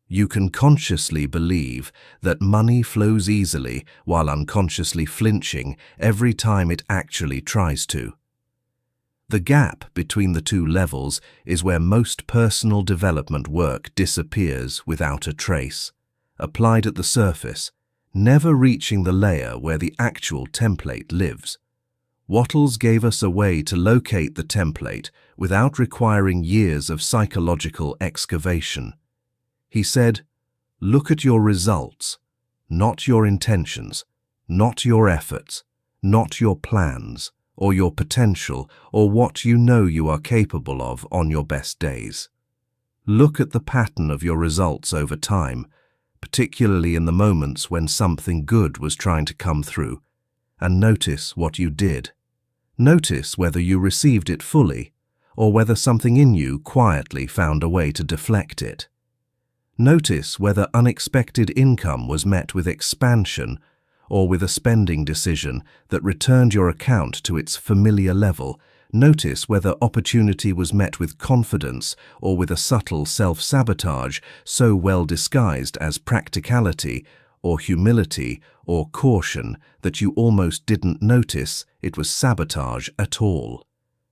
You can consciously believe that money flows easily while unconsciously flinching every time it actually tries to. The gap between the two levels is where most personal development work disappears without a trace, applied at the surface, never reaching the layer where the actual template lives. Wattles gave us a way to locate the template without requiring years of psychological excavation. He said, "Look at your results, not your intentions, not your efforts, not your plans, or your potential, or what you know you are capable of on your best days. Look at the pattern of your results over time, particularly in the moments when something good was trying to come through, and notice what you did. Notice whether you received it fully, or whether something in you quietly found a way to deflect it. Notice whether unexpected income was met with expansion, or with a spending decision that returned your account to its familiar level. Notice whether opportunity was met with confidence or with a subtle self-sabotage so well disguised as practicality or humility or caution that you almost didn't notice it was sabotage at all.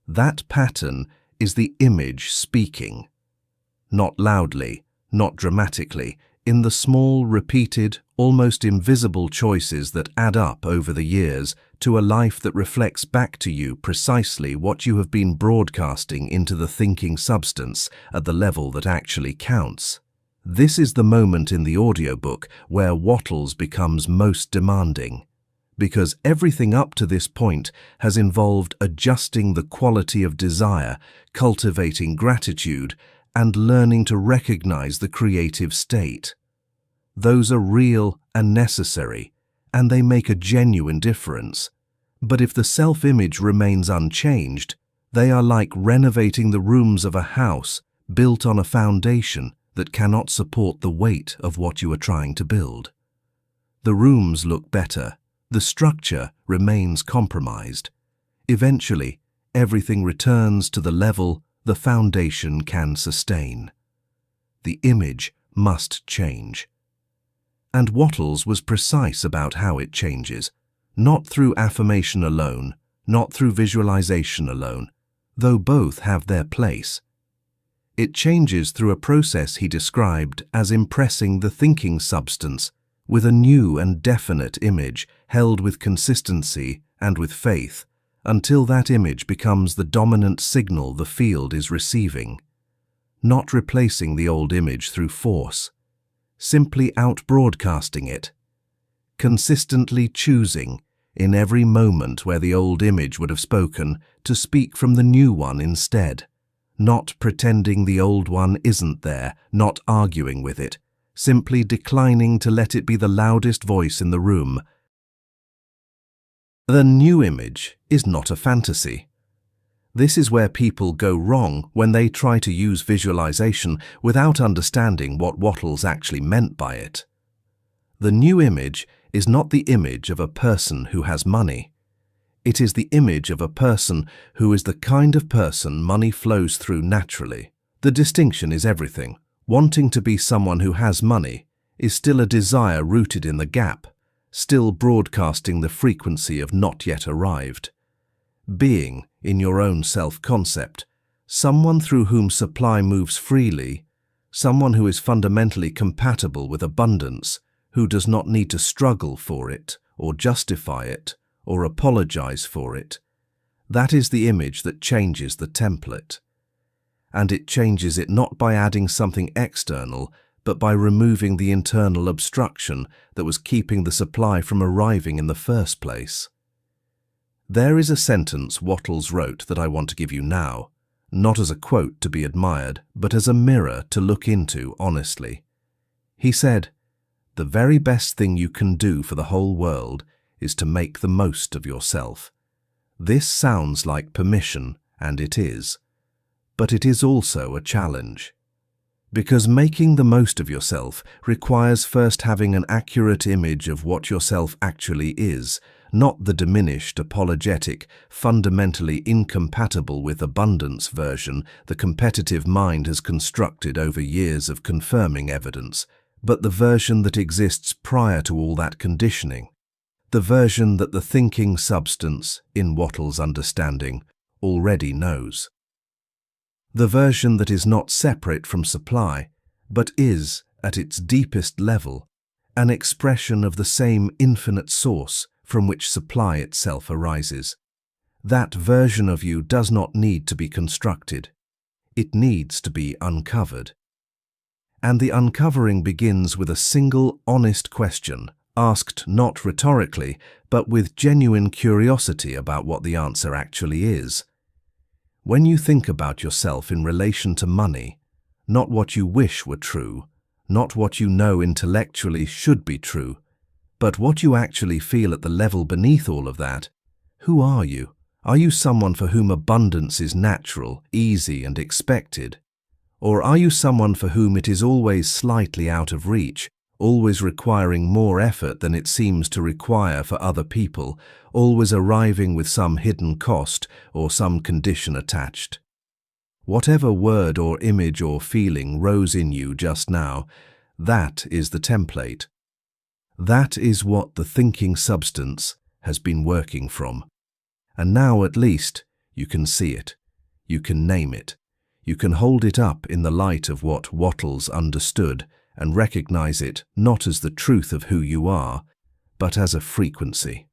That pattern is the image speaking. Not loudly, not dramatically, in the small, repeated, almost invisible choices that add up over the years to a life that reflects back to you precisely what you have been broadcasting into the thinking substance at the level that actually counts. This is the moment in the audiobook where Wattles becomes most demanding, because everything up to this point has involved adjusting the quality of desire, cultivating gratitude, and learning to recognize the creative state. Those are real and necessary, and they make a genuine difference. But if the self-image remains unchanged, they are like renovating the rooms of a house built on a foundation that cannot support the weight of what you are trying to build. The rooms look better, the structure remains compromised. Eventually, everything returns to the level the foundation can sustain. The image must change. And Wattles was precise about how it changes, not through affirmation alone, not through visualization alone, though both have their place. It changes through a process he described as impressing the thinking substance with a new and definite image held with consistency and with faith, until that image becomes the dominant signal the field is receiving. Not replacing the old image through force, simply out-broadcasting it, consistently choosing, in every moment where the old image would have spoken, to speak from the new one instead, not pretending the old one isn't there, not arguing with it, simply declining to let it be the loudest voice in the room. The new image is not a fantasy. This is where people go wrong when they try to use visualization without understanding what Wattles actually meant by it. The new image is not the image of a person who has money. It is the image of a person who is the kind of person money flows through naturally. The distinction is everything. Wanting to be someone who has money is still a desire rooted in the gap, still broadcasting the frequency of not yet arrived. Being, in your own self-concept, someone through whom supply moves freely, someone who is fundamentally compatible with abundance, who does not need to struggle for it, or justify it, or apologize for it. That is the image that changes the template. And it changes it not by adding something external, but by removing the internal obstruction that was keeping the supply from arriving in the first place. There is a sentence Wattles wrote that I want to give you now, not as a quote to be admired, but as a mirror to look into honestly. He said, "The very best thing you can do for the whole world is to make the most of yourself." This sounds like permission, and it is. But it is also a challenge. Because making the most of yourself requires first having an accurate image of what yourself actually is, not the diminished, apologetic, fundamentally incompatible with abundance version the competitive mind has constructed over years of confirming evidence, but the version that exists prior to all that conditioning, the version that the thinking substance, in Wattles' understanding, already knows. The version that is not separate from supply, but is, at its deepest level, an expression of the same infinite source from which supply itself arises. That version of you does not need to be constructed. It needs to be uncovered. And the uncovering begins with a single honest question, asked not rhetorically, but with genuine curiosity about what the answer actually is. When you think about yourself in relation to money, not what you wish were true, not what you know intellectually should be true, but what you actually feel at the level beneath all of that, who are you? Are you someone for whom abundance is natural, easy, and expected? Or are you someone for whom it is always slightly out of reach, always requiring more effort than it seems to require for other people, always arriving with some hidden cost or some condition attached? Whatever word or image or feeling rose in you just now, that is the template. That is what the thinking substance has been working from. And now at least you can see it, you can name it, you can hold it up in the light of what Wattles understood and recognize it not as the truth of who you are, but as a frequency.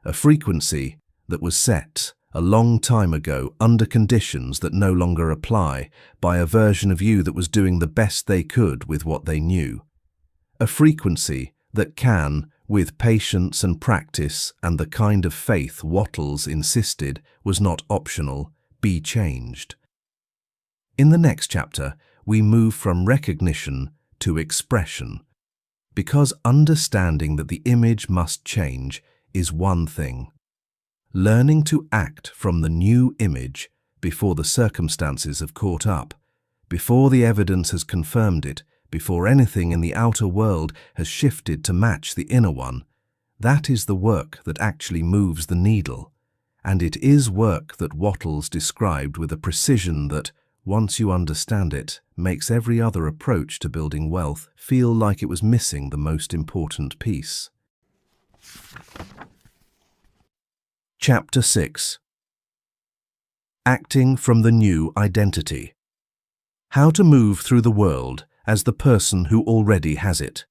A frequency that was set a long time ago under conditions that no longer apply by a version of you that was doing the best they could with what they knew. A frequency that can, with patience and practice and the kind of faith Wattles insisted was not optional, be changed. In the next chapter, we move from recognition to expression, because understanding that the image must change is one thing. Learning to act from the new image before the circumstances have caught up, before the evidence has confirmed it, before anything in the outer world has shifted to match the inner one, that is the work that actually moves the needle, and it is work that Wattles described with a precision that, once you understand it, makes every other approach to building wealth feel like it was missing the most important piece. Chapter 6. Acting from the New Identity. How to move through the world as the person who already has it.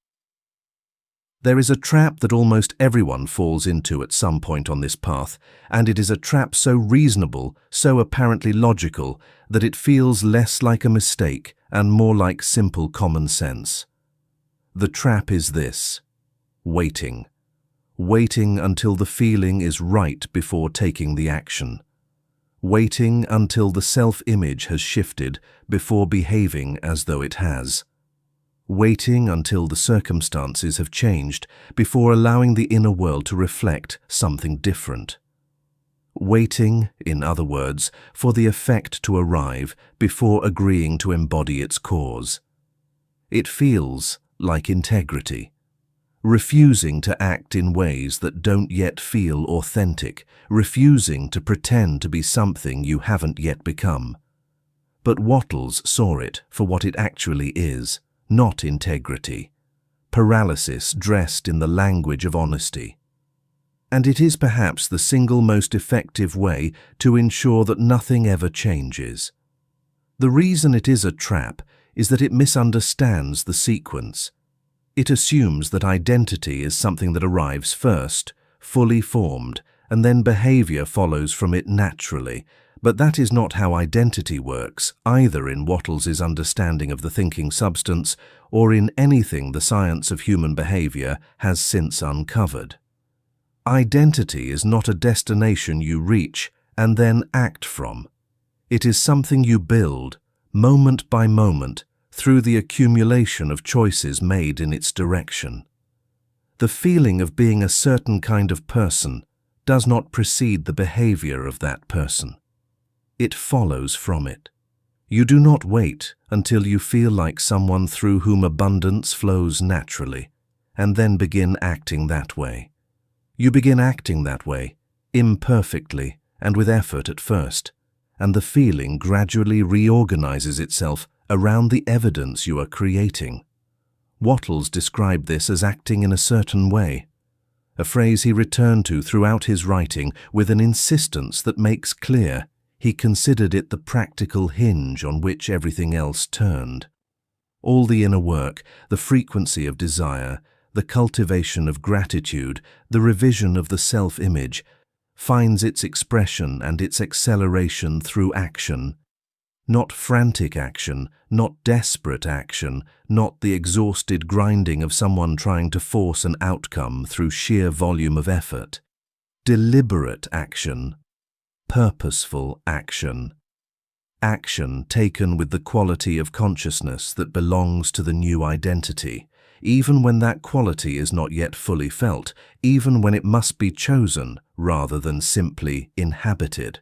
There is a trap that almost everyone falls into at some point on this path, and it is a trap so reasonable, so apparently logical, that it feels less like a mistake and more like simple common sense. The trap is this: waiting. Waiting until the feeling is right before taking the action. Waiting until the self-image has shifted before behaving as though it has. Waiting until the circumstances have changed before allowing the inner world to reflect something different. Waiting, in other words, for the effect to arrive before agreeing to embody its cause. It feels like integrity. Refusing to act in ways that don't yet feel authentic, refusing to pretend to be something you haven't yet become. But Wattles saw it for what it actually is, not integrity. Paralysis dressed in the language of honesty. And it is perhaps the single most effective way to ensure that nothing ever changes. The reason it is a trap is that it misunderstands the sequence. It assumes that identity is something that arrives first, fully formed, and then behavior follows from it naturally. But that is not how identity works, either in Wattles' understanding of the thinking substance or in anything the science of human behavior has since uncovered. Identity is not a destination you reach and then act from. It is something you build, moment by moment, through the accumulation of choices made in its direction. The feeling of being a certain kind of person does not precede the behavior of that person. It follows from it. You do not wait until you feel like someone through whom abundance flows naturally, and then begin acting that way. You begin acting that way, imperfectly and with effort at first, and the feeling gradually reorganizes itself around the evidence you are creating. Wattles described this as acting in a certain way, a phrase he returned to throughout his writing with an insistence that makes clear he considered it the practical hinge on which everything else turned. All the inner work, the frequency of desire, the cultivation of gratitude, the revision of the self-image, finds its expression and its acceleration through action. Not frantic action, not desperate action, not the exhausted grinding of someone trying to force an outcome through sheer volume of effort. Deliberate action. Purposeful action. Action taken with the quality of consciousness that belongs to the new identity, even when that quality is not yet fully felt, even when it must be chosen rather than simply inhabited.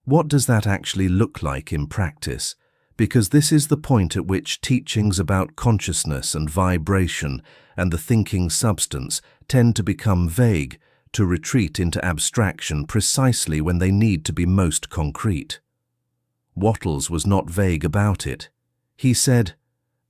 What does that actually look like in practice? Because this is the point at which teachings about consciousness and vibration and the thinking substance tend to become vague, to retreat into abstraction precisely when they need to be most concrete. Wattles was not vague about it. He said,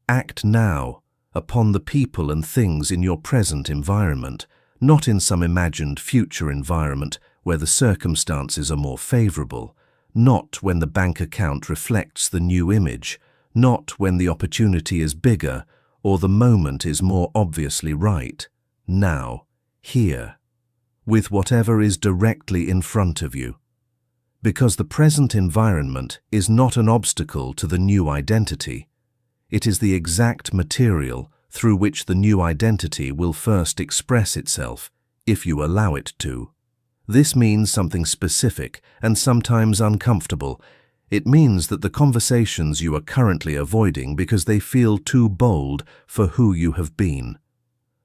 "Act now upon the people and things in your present environment, not in some imagined future environment where the circumstances are more favorable, not when the bank account reflects the new image, not when the opportunity is bigger or the moment is more obviously right. Now, here, with whatever is directly in front of you. Because the present environment is not an obstacle to the new identity. It is the exact material through which the new identity will first express itself, if you allow it to. This means something specific and sometimes uncomfortable. It means that the conversations you are currently avoiding because they feel too bold for who you have been.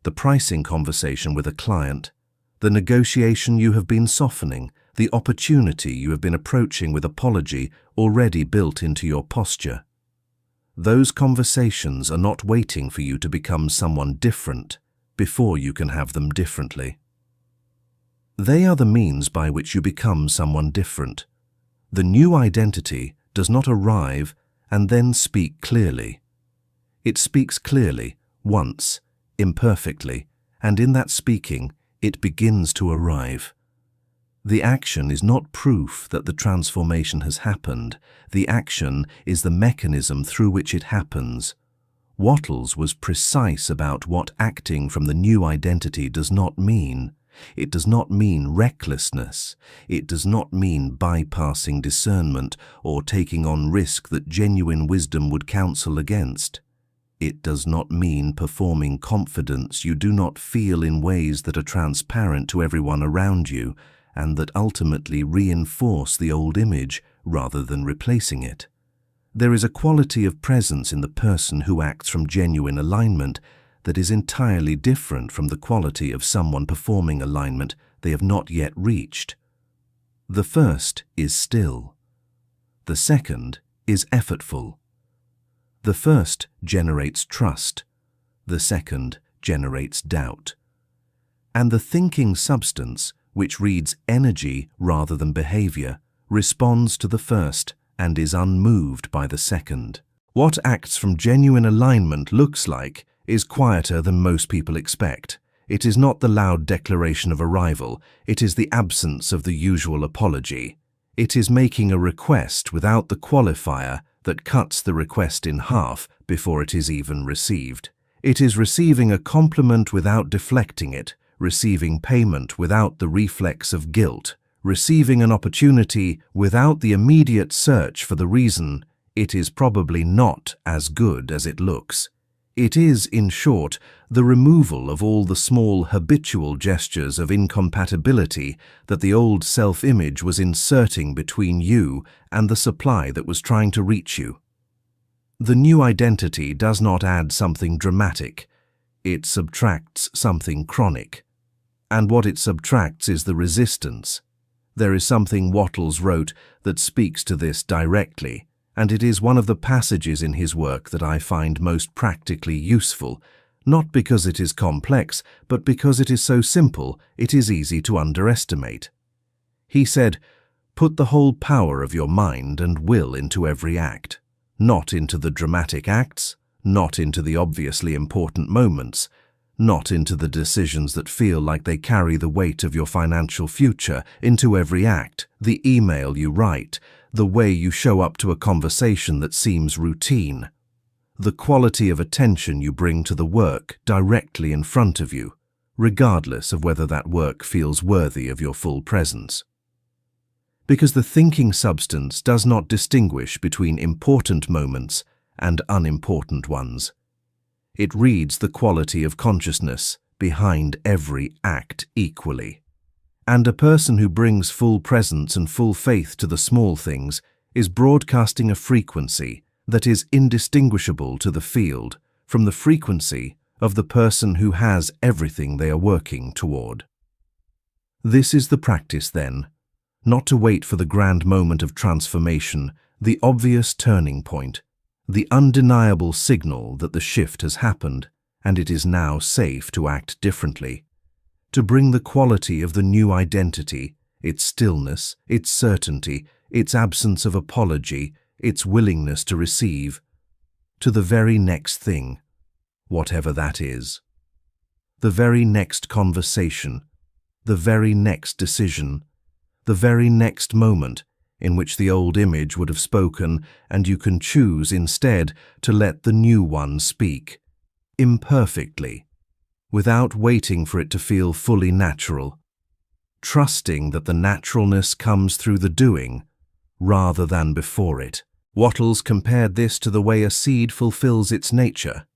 The pricing conversation with a client, the negotiation you have been softening, the opportunity you have been approaching with apology already built into your posture. Those conversations are not waiting for you to become someone different before you can have them differently. They are the means by which you become someone different. The new identity does not arrive and then speak clearly. It speaks clearly, once, imperfectly, and in that speaking, it begins to arrive. The action is not proof that the transformation has happened. The action is the mechanism through which it happens. Wattles was precise about what acting from the new identity does not mean. It does not mean recklessness. It does not mean bypassing discernment or taking on risk that genuine wisdom would counsel against. It does not mean performing confidence you do not feel in ways that are transparent to everyone around you and that ultimately reinforce the old image rather than replacing it. There is a quality of presence in the person who acts from genuine alignment that is entirely different from the quality of someone performing alignment they have not yet reached. The first is still. The second is effortful. The first generates trust. The second generates doubt. And the thinking substance, which reads energy rather than behavior, responds to the first and is unmoved by the second. What acts from genuine alignment looks like is quieter than most people expect. It is not the loud declaration of arrival. It is the absence of the usual apology. It is making a request without the qualifier that cuts the request in half before it is even received. It is receiving a compliment without deflecting it, receiving payment without the reflex of guilt, receiving an opportunity without the immediate search for the reason it is probably not as good as it looks. It is, in short, the removal of all the small habitual gestures of incompatibility that the old self-image was inserting between you and the supply that was trying to reach you. The new identity does not add something dramatic, it subtracts something chronic. And what it subtracts is the resistance. There is something Wattles wrote that speaks to this directly, and it is one of the passages in his work that I find most practically useful, not because it is complex, but because it is so simple it is easy to underestimate. He said, "Put the whole power of your mind and will into every act, not into the dramatic acts, not into the obviously important moments, not into the decisions that feel like they carry the weight of your financial future, into every act, the email you write, the way you show up to a conversation that seems routine, the quality of attention you bring to the work directly in front of you, regardless of whether that work feels worthy of your full presence." Because the thinking substance does not distinguish between important moments and unimportant ones. It reads the quality of consciousness behind every act equally. And a person who brings full presence and full faith to the small things is broadcasting a frequency that is indistinguishable to the field from the frequency of the person who has everything they are working toward. This is the practice then, not to wait for the grand moment of transformation, the obvious turning point, the undeniable signal that the shift has happened and it is now safe to act differently. To bring the quality of the new identity, its stillness, its certainty, its absence of apology, its willingness to receive, to the very next thing, whatever that is. The very next conversation, the very next decision, the very next moment in which the old image would have spoken, and you can choose instead to let the new one speak, imperfectly, without waiting for it to feel fully natural, trusting that the naturalness comes through the doing rather than before it. Wattles compared this to the way a seed fulfills its nature.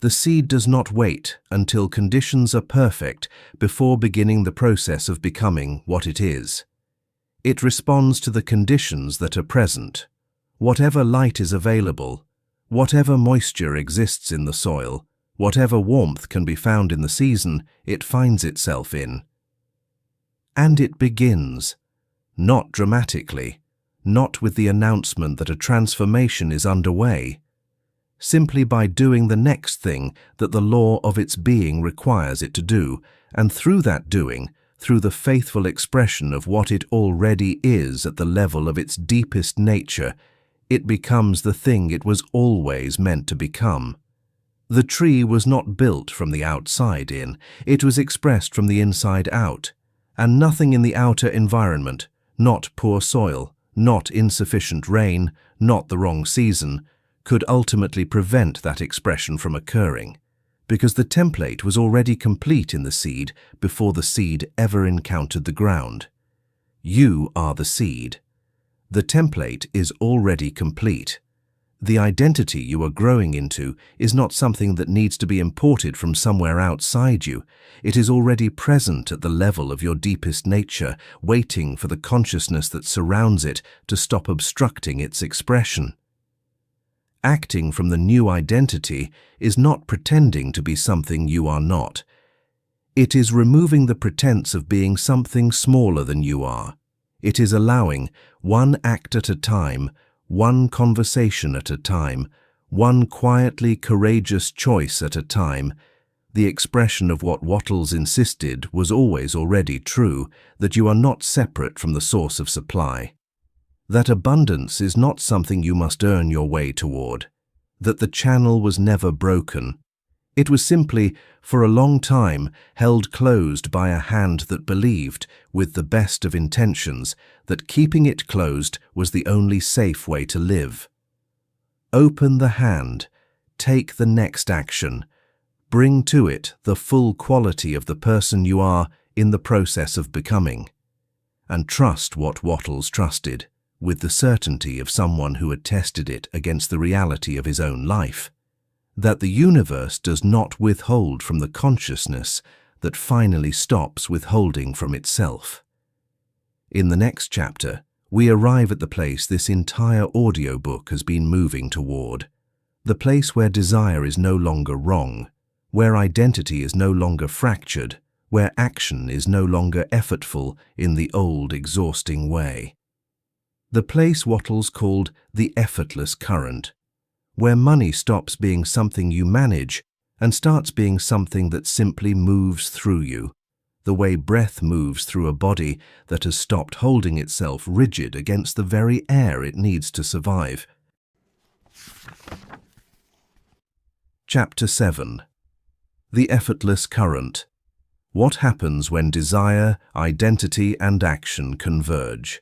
The seed does not wait until conditions are perfect before beginning the process of becoming what it is. It responds to the conditions that are present. Whatever light is available, whatever moisture exists in the soil, whatever warmth can be found in the season, it finds itself in. And it begins, not dramatically, not with the announcement that a transformation is underway, simply by doing the next thing that the law of its being requires it to do, and through that doing, through the faithful expression of what it already is at the level of its deepest nature, it becomes the thing it was always meant to become. The tree was not built from the outside in, it was expressed from the inside out, and nothing in the outer environment, not poor soil, not insufficient rain, not the wrong season, could ultimately prevent that expression from occurring, because the template was already complete in the seed before the seed ever encountered the ground. You are the seed. The template is already complete. The identity you are growing into is not something that needs to be imported from somewhere outside you. It is already present at the level of your deepest nature, waiting for the consciousness that surrounds it to stop obstructing its expression. Acting from the new identity is not pretending to be something you are not. It is removing the pretense of being something smaller than you are. It is allowing, one act at a time, one conversation at a time, one quietly courageous choice at a time, the expression of what Wattles insisted was always already true, that you are not separate from the source of supply. That abundance is not something you must earn your way toward, that the channel was never broken. It was simply, for a long time, held closed by a hand that believed, with the best of intentions, that keeping it closed was the only safe way to live. Open the hand, take the next action, bring to it the full quality of the person you are in the process of becoming, and trust what Wattles trusted, with the certainty of someone who had tested it against the reality of his own life. that the universe does not withhold from the consciousness that finally stops withholding from itself. In the next chapter, we arrive at the place this entire audiobook has been moving toward, the place where desire is no longer wrong, where identity is no longer fractured, where action is no longer effortful in the old exhausting way. The place Wattles called the effortless current, where money stops being something you manage and starts being something that simply moves through you, the way breath moves through a body that has stopped holding itself rigid against the very air it needs to survive. Chapter 7. The Effortless Current. What happens when desire, identity, and action converge?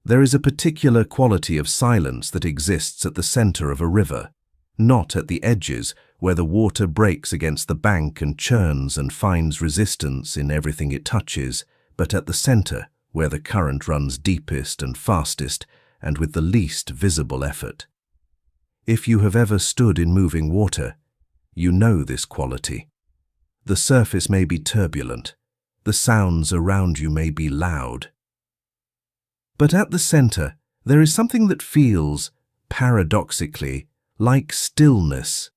There is a particular quality of silence that exists at the center of a river, not at the edges where the water breaks against the bank and churns and finds resistance in everything it touches, but at the center where the current runs deepest and fastest and with the least visible effort. If you have ever stood in moving water, you know this quality. The surface may be turbulent, the sounds around you may be loud. But at the center, there is something that feels, paradoxically, like stillness.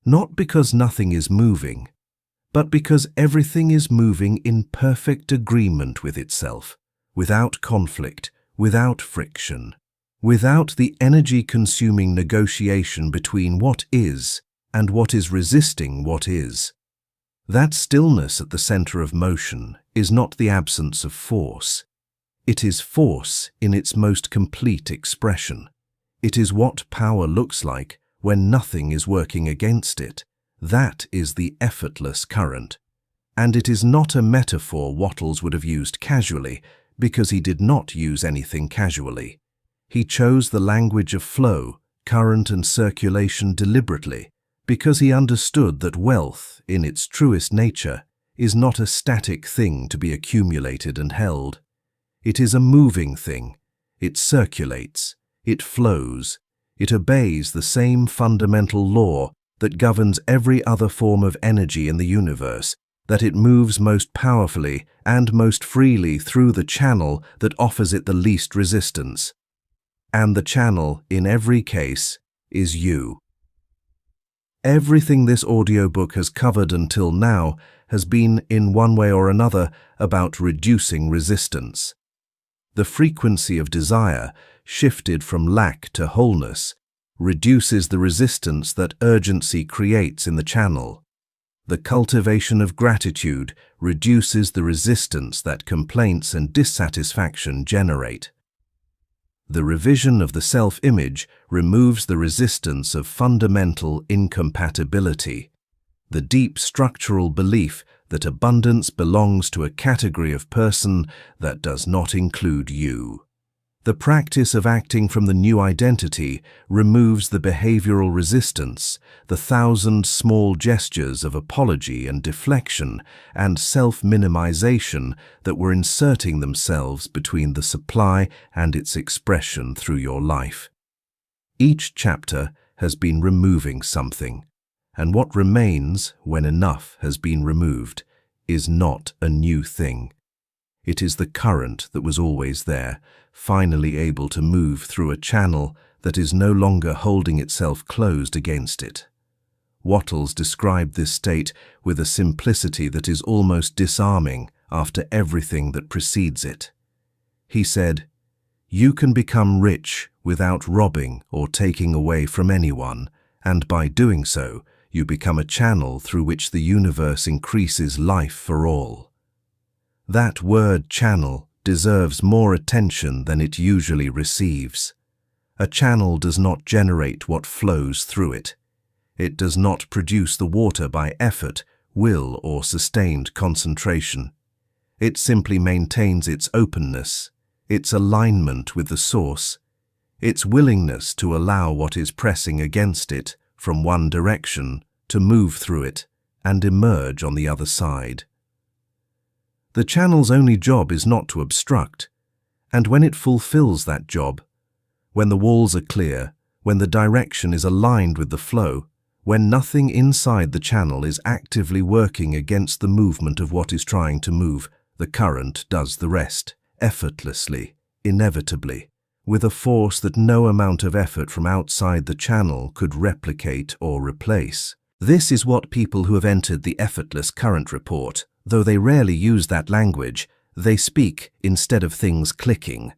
Not because nothing is moving, but because everything is moving in perfect agreement with itself, without conflict, without friction, without the energy-consuming negotiation between what is and what is resisting what is. That stillness at the center of motion is not the absence of force. It is force in its most complete expression. It is what power looks like when nothing is working against it. That is the effortless current. And it is not a metaphor Wattles would have used casually, because he did not use anything casually. He chose the language of flow, current, and circulation deliberately, because he understood that wealth, in its truest nature, is not a static thing to be accumulated and held. It is a moving thing. It circulates. It flows. It obeys the same fundamental law that governs every other form of energy in the universe, that it moves most powerfully and most freely through the channel that offers it the least resistance. And the channel, in every case, is you. Everything this audiobook has covered until now has been, in one way or another, about reducing resistance. The frequency of desire, shifted from lack to wholeness, reduces the resistance that urgency creates in the channel. The cultivation of gratitude reduces the resistance that complaints and dissatisfaction generate. The revision of the self-image removes the resistance of fundamental incompatibility, the deep structural belief that abundance belongs to a category of person that does not include you. The practice of acting from the new identity removes the behavioral resistance, the 1,000 small gestures of apology and deflection and self-minimization that were inserting themselves between the supply and its expression through your life. Each chapter has been removing something, and what remains, when enough has been removed, is not a new thing. It is the current that was always there, finally able to move through a channel that is no longer holding itself closed against it. Wattles described this state with a simplicity that is almost disarming after everything that precedes it. He said, "You can become rich without robbing or taking away from anyone, and by doing so, you become a channel through which the universe increases life for all." That word channel deserves more attention than it usually receives. A channel does not generate what flows through it. It does not produce the water by effort, will, or sustained concentration. It simply maintains its openness, its alignment with the source, its willingness to allow what is pressing against it from one direction to move through it and emerge on the other side. The channel's only job is not to obstruct, and when it fulfills that job, when the walls are clear, when the direction is aligned with the flow, when nothing inside the channel is actively working against the movement of what is trying to move, the current does the rest, effortlessly, inevitably, with a force that no amount of effort from outside the channel could replicate or replace. This is what people who have entered the effortless current report. Though they rarely use that language, they speak, instead of things clicking,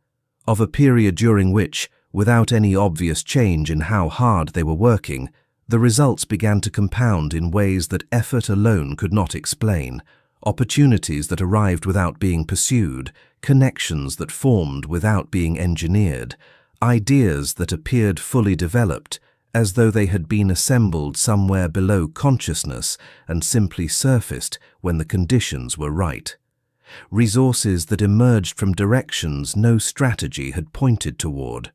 of a period during which, without any obvious change in how hard they were working, the results began to compound in ways that effort alone could not explain, opportunities that arrived without being pursued, connections that formed without being engineered, ideas that appeared fully developed, as though they had been assembled somewhere below consciousness and simply surfaced when the conditions were right. Resources that emerged from directions no strategy had pointed toward.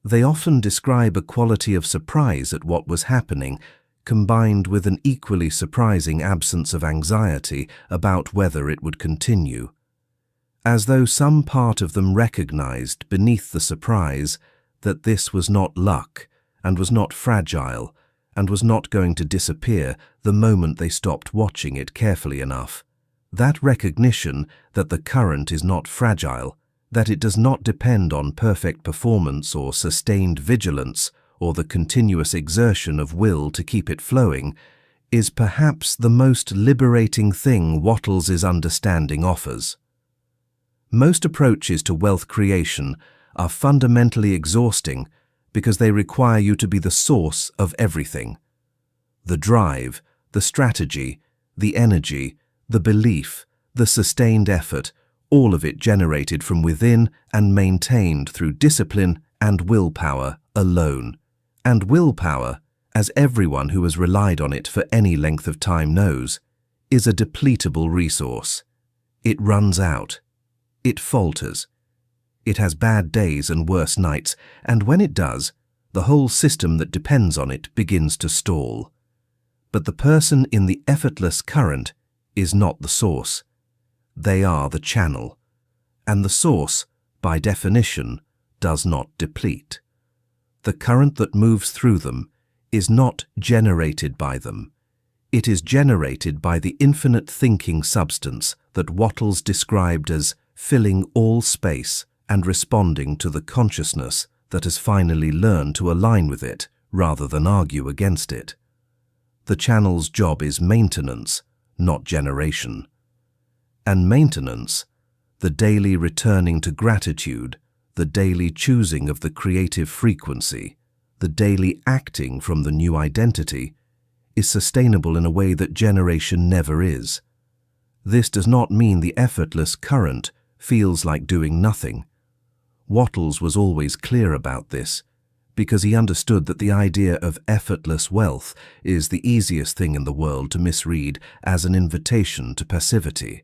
They often describe a quality of surprise at what was happening, combined with an equally surprising absence of anxiety about whether it would continue. As though some part of them recognized beneath the surprise that this was not luck, and was not fragile, and was not going to disappear the moment they stopped watching it carefully enough. That recognition that the current is not fragile, that it does not depend on perfect performance or sustained vigilance or the continuous exertion of will to keep it flowing, is perhaps the most liberating thing Wattles' understanding offers. Most approaches to wealth creation are fundamentally exhausting because they require you to be the source of everything. The drive, the strategy, the energy, the belief, the sustained effort, all of it generated from within and maintained through discipline and willpower alone. And willpower, as everyone who has relied on it for any length of time knows, is a depletable resource. It runs out. It falters. It has bad days and worse nights, and when it does, the whole system that depends on it begins to stall. But the person in the effortless current is not the source. They are the channel, and the source, by definition, does not deplete. The current that moves through them is not generated by them. It is generated by the infinite thinking substance that Wattles described as filling all space and responding to the consciousness that has finally learned to align with it rather than argue against it. The channel's job is maintenance, not generation. And maintenance, the daily returning to gratitude, the daily choosing of the creative frequency, the daily acting from the new identity, is sustainable in a way that generation never is. This does not mean the effortless current feels like doing nothing. Wattles was always clear about this, because he understood that the idea of effortless wealth is the easiest thing in the world to misread as an invitation to passivity.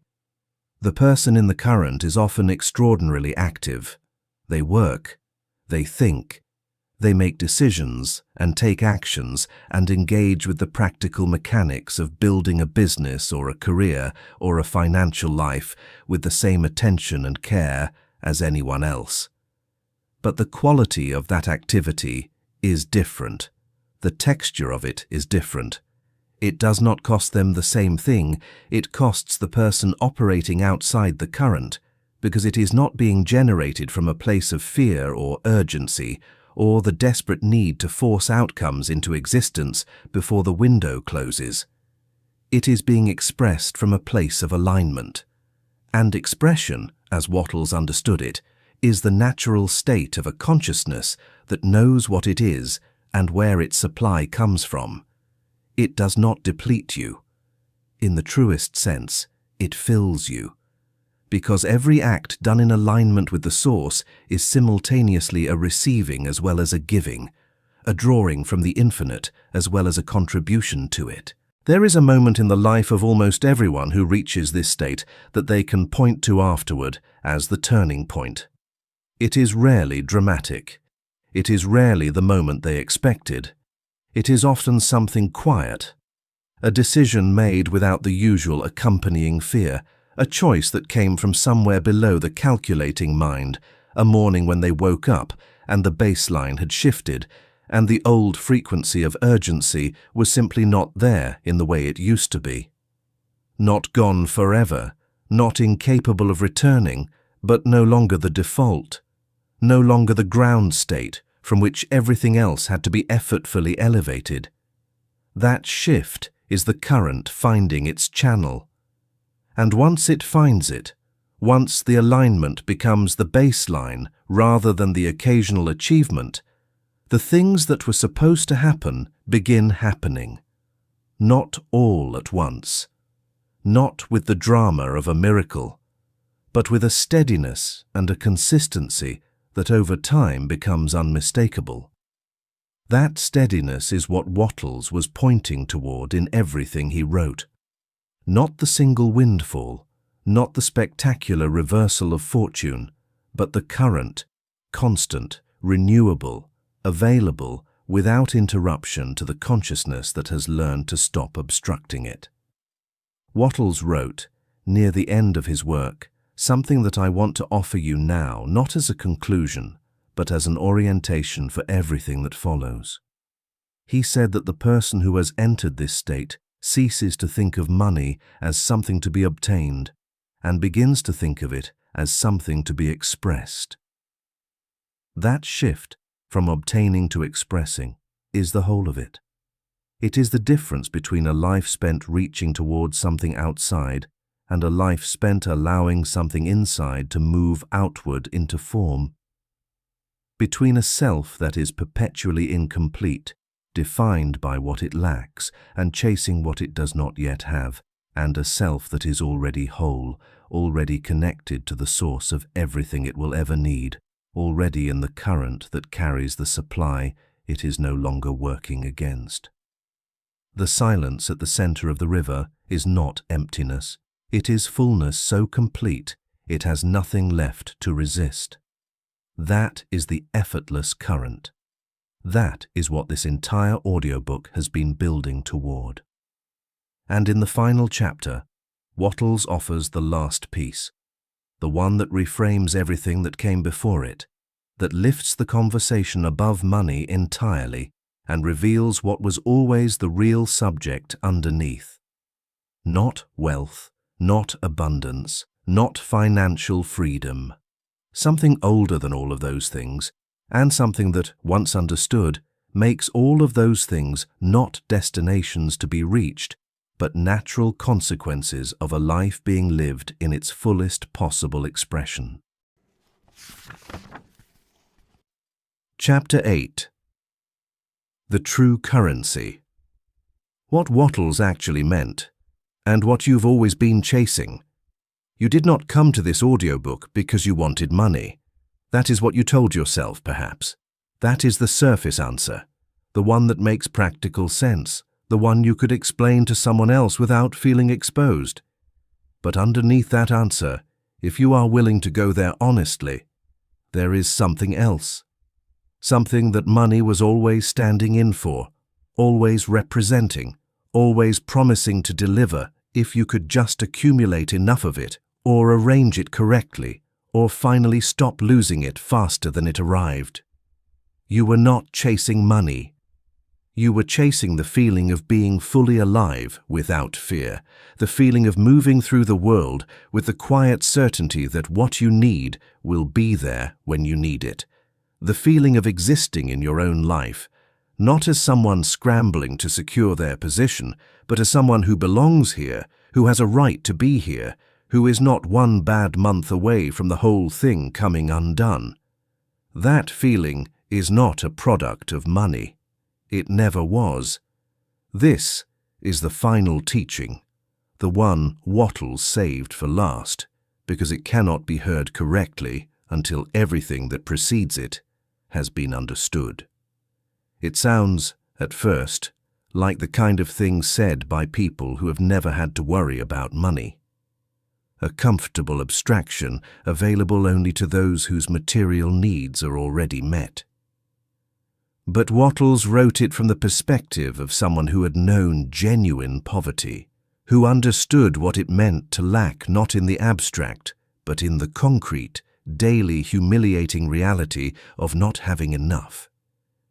The person in the current is often extraordinarily active. They work, they think, they make decisions and take actions and engage with the practical mechanics of building a business or a career or a financial life with the same attention and care as anyone else. But the quality of that activity is different. The texture of it is different. It does not cost them the same thing. It costs the person operating outside the current, because it is not being generated from a place of fear or urgency, or the desperate need to force outcomes into existence before the window closes. It is being expressed from a place of alignment. And expression, as Wattles understood it, is the natural state of a consciousness that knows what it is and where its supply comes from. It does not deplete you. In the truest sense, it fills you. Because every act done in alignment with the source is simultaneously a receiving as well as a giving, a drawing from the infinite as well as a contribution to it. There is a moment in the life of almost everyone who reaches this state that they can point to afterward as the turning point. It is rarely dramatic. It is rarely the moment they expected. It is often something quiet, a decision made without the usual accompanying fear, a choice that came from somewhere below the calculating mind, a morning when they woke up and the baseline had shifted, and the old frequency of urgency was simply not there in the way it used to be. Not gone forever, not incapable of returning, but no longer the default, no longer the ground state from which everything else had to be effortfully elevated. That shift is the current finding its channel. And once it finds it, once the alignment becomes the baseline rather than the occasional achievement, the things that were supposed to happen begin happening. Not all at once, not with the drama of a miracle, but with a steadiness and a consistency that over time becomes unmistakable. That steadiness is what Wattles was pointing toward in everything he wrote. Not the single windfall, not the spectacular reversal of fortune, but the current, constant, renewable, available, without interruption to the consciousness that has learned to stop obstructing it. Wattles wrote, near the end of his work, something that I want to offer you now, not as a conclusion, but as an orientation for everything that follows. He said that the person who has entered this state ceases to think of money as something to be obtained and begins to think of it as something to be expressed. That shift from obtaining to expressing is the whole of it. It is the difference between a life spent reaching towards something outside and a life spent allowing something inside to move outward into form. Between a self that is perpetually incomplete, defined by what it lacks and chasing what it does not yet have, and a self that is already whole, already connected to the source of everything it will ever need, already in the current that carries the supply it is no longer working against. The silence at the center of the river is not emptiness. It is fullness so complete it has nothing left to resist. That is the effortless current. That is what this entire audiobook has been building toward. And in the final chapter, Wattles offers the last piece, the one that reframes everything that came before it, that lifts the conversation above money entirely and reveals what was always the real subject underneath. Not wealth, not abundance, not financial freedom. Something older than all of those things, and something that, once understood, makes all of those things not destinations to be reached, but natural consequences of a life being lived in its fullest possible expression. Chapter 8. The True Currency. What Wattles actually meant, and what you've always been chasing. You did not come to this audiobook because you wanted money. That is what you told yourself, perhaps. That is the surface answer, the one that makes practical sense, the one you could explain to someone else without feeling exposed. But underneath that answer, if you are willing to go there honestly, there is something else. Something that money was always standing in for, always representing, always promising to deliver if you could just accumulate enough of it, or arrange it correctly, or finally stop losing it faster than it arrived. You were not chasing money. You were chasing the feeling of being fully alive without fear, the feeling of moving through the world with the quiet certainty that what you need will be there when you need it, the feeling of existing in your own life, not as someone scrambling to secure their position, but as someone who belongs here, who has a right to be here, who is not one bad month away from the whole thing coming undone. That feeling is not a product of money. It never was. This is the final teaching, the one Wattles saved for last, because it cannot be heard correctly until everything that precedes it has been understood. It sounds, at first, like the kind of thing said by people who have never had to worry about money. A comfortable abstraction available only to those whose material needs are already met. But Wattles wrote it from the perspective of someone who had known genuine poverty, who understood what it meant to lack not in the abstract, but in the concrete, daily humiliating reality of not having enough.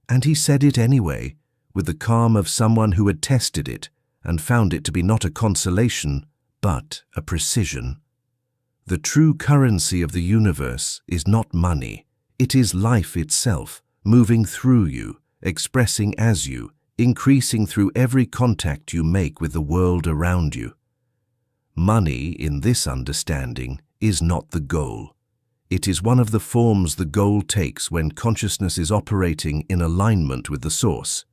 And he said it anyway, with the calm of someone who had tested it and found it to be not a consolation, but a precision. The true currency of the universe is not money. It is life itself, moving through you, expressing as you, increasing through every contact you make with the world around you. Money, in this understanding, is not the goal. It is one of the forms the goal takes when consciousness is operating in alignment with the source.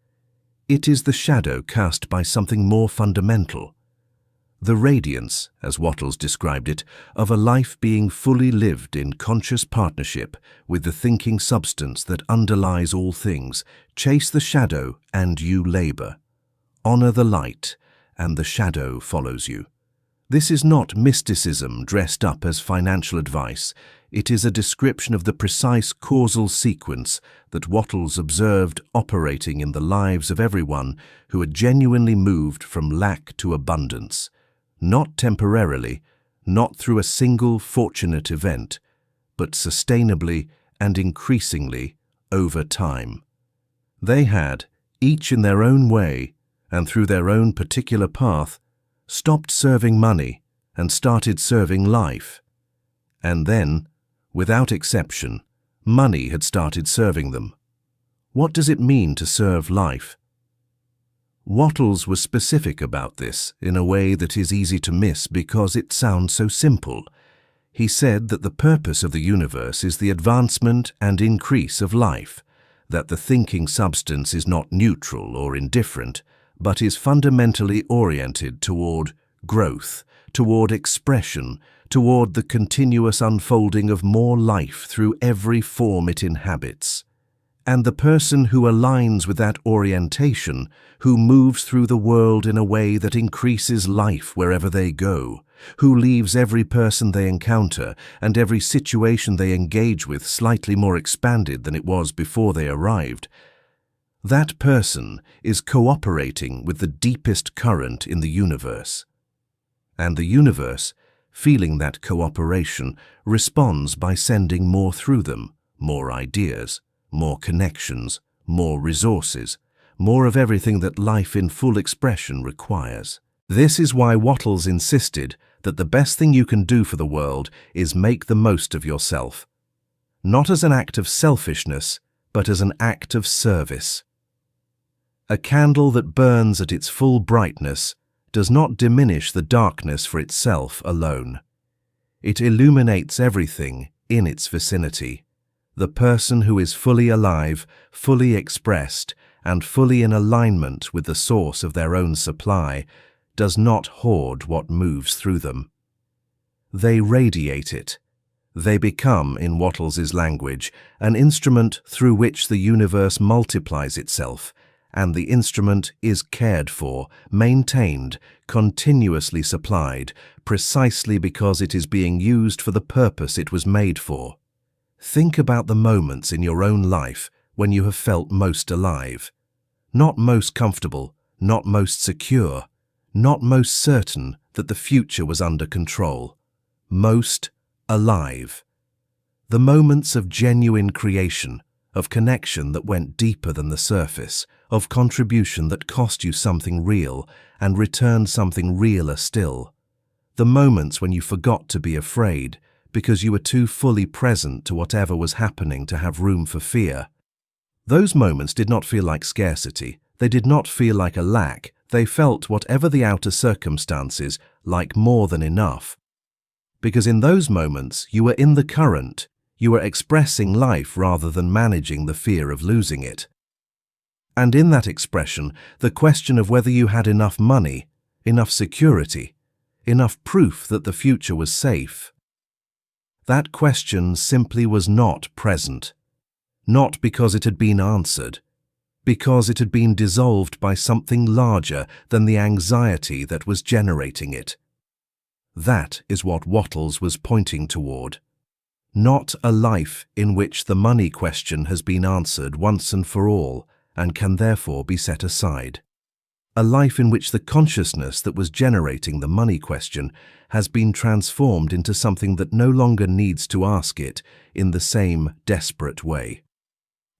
It is the shadow cast by something more fundamental. The radiance, as Wattles described it, of a life being fully lived in conscious partnership with the thinking substance that underlies all things. Chase the shadow and you labor. Honor the light and the shadow follows you. This is not mysticism dressed up as financial advice. It is a description of the precise causal sequence that Wattles observed operating in the lives of everyone who had genuinely moved from lack to abundance, not temporarily, not through a single fortunate event, but sustainably and increasingly over time. They had, each in their own way and through their own particular path, stopped serving money and started serving life. And then, without exception, money had started serving them. What does it mean to serve life? Wattles was specific about this in a way that is easy to miss because it sounds so simple. He said that the purpose of the universe is the advancement and increase of life, that the thinking substance is not neutral or indifferent, but is fundamentally oriented toward growth, toward expression, toward the continuous unfolding of more life through every form it inhabits. And the person who aligns with that orientation, who moves through the world in a way that increases life wherever they go, who leaves every person they encounter and every situation they engage with slightly more expanded than it was before they arrived, that person is cooperating with the deepest current in the universe. And the universe, feeling that cooperation, responds by sending more through them, more ideas, more connections, more resources, more of everything that life in full expression requires. This is why Wattles insisted that the best thing you can do for the world is make the most of yourself, not as an act of selfishness, but as an act of service. A candle that burns at its full brightness does not diminish the darkness for itself alone. It illuminates everything in its vicinity. The person who is fully alive, fully expressed, and fully in alignment with the source of their own supply does not hoard what moves through them. They radiate it. They become, in Wattles's language, an instrument through which the universe multiplies itself, and the instrument is cared for, maintained, continuously supplied, precisely because it is being used for the purpose it was made for. Think about the moments in your own life when you have felt most alive. Not most comfortable, not most secure, not most certain that the future was under control. Most alive. The moments of genuine creation, of connection that went deeper than the surface, of contribution that cost you something real and returned something realer still. The moments when you forgot to be afraid because you were too fully present to whatever was happening to have room for fear. Those moments did not feel like scarcity. They did not feel like a lack. They felt, whatever the outer circumstances, like more than enough. Because in those moments you were in the current. You were expressing life rather than managing the fear of losing it. And in that expression, the question of whether you had enough money, enough security, enough proof that the future was safe, that question simply was not present. Not because it had been answered, because it had been dissolved by something larger than the anxiety that was generating it. That is what Wattles was pointing toward. Not a life in which the money question has been answered once and for all and can therefore be set aside. A life in which the consciousness that was generating the money question has been transformed into something that no longer needs to ask it in the same desperate way.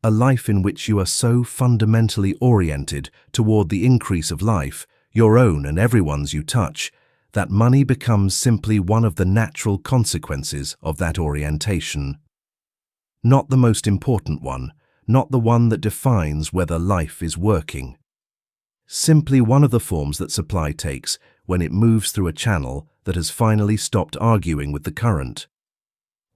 a life in which you are so fundamentally oriented toward the increase of life, your own and everyone's you touch, that money becomes simply one of the natural consequences of that orientation. Not the most important one, not the one that defines whether life is working. Simply one of the forms that supply takes when it moves through a channel that has finally stopped arguing with the current.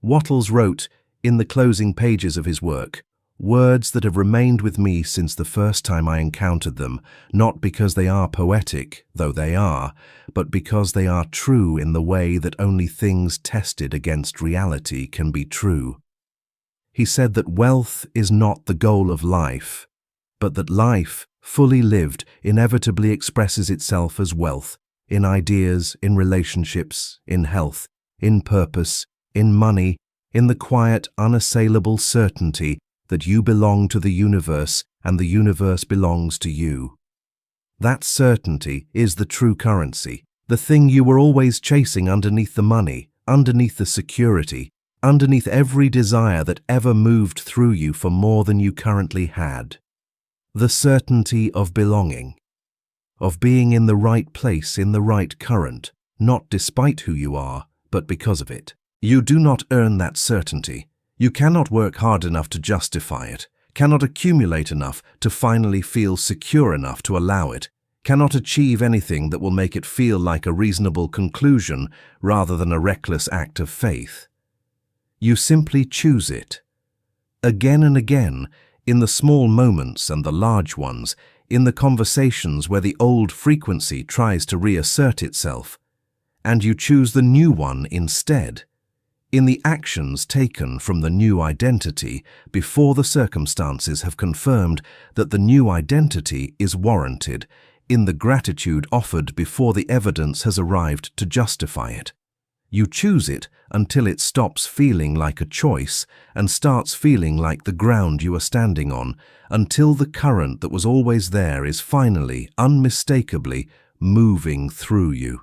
Wattles wrote, in the closing pages of his work, words that have remained with me since the first time I encountered them, not because they are poetic, though they are, but because they are true in the way that only things tested against reality can be true. He said that wealth is not the goal of life, but that life, fully lived, inevitably expresses itself as wealth, in ideas, in relationships, in health, in purpose, in money, in the quiet, unassailable certainty that you belong to the universe and the universe belongs to you. That certainty is the true currency, the thing you were always chasing underneath the money, underneath the security, underneath every desire that ever moved through you for more than you currently had. The certainty of belonging, of being in the right place in the right current, not despite who you are, but because of it. You do not earn that certainty. You cannot work hard enough to justify it, cannot accumulate enough to finally feel secure enough to allow it, cannot achieve anything that will make it feel like a reasonable conclusion rather than a reckless act of faith. You simply choose it. Again and again, in the small moments and the large ones, in the conversations where the old frequency tries to reassert itself, and you choose the new one instead. In the actions taken from the new identity before the circumstances have confirmed that the new identity is warranted, in the gratitude offered before the evidence has arrived to justify it. You choose it until it stops feeling like a choice and starts feeling like the ground you are standing on, until the current that was always there is finally, unmistakably, moving through you.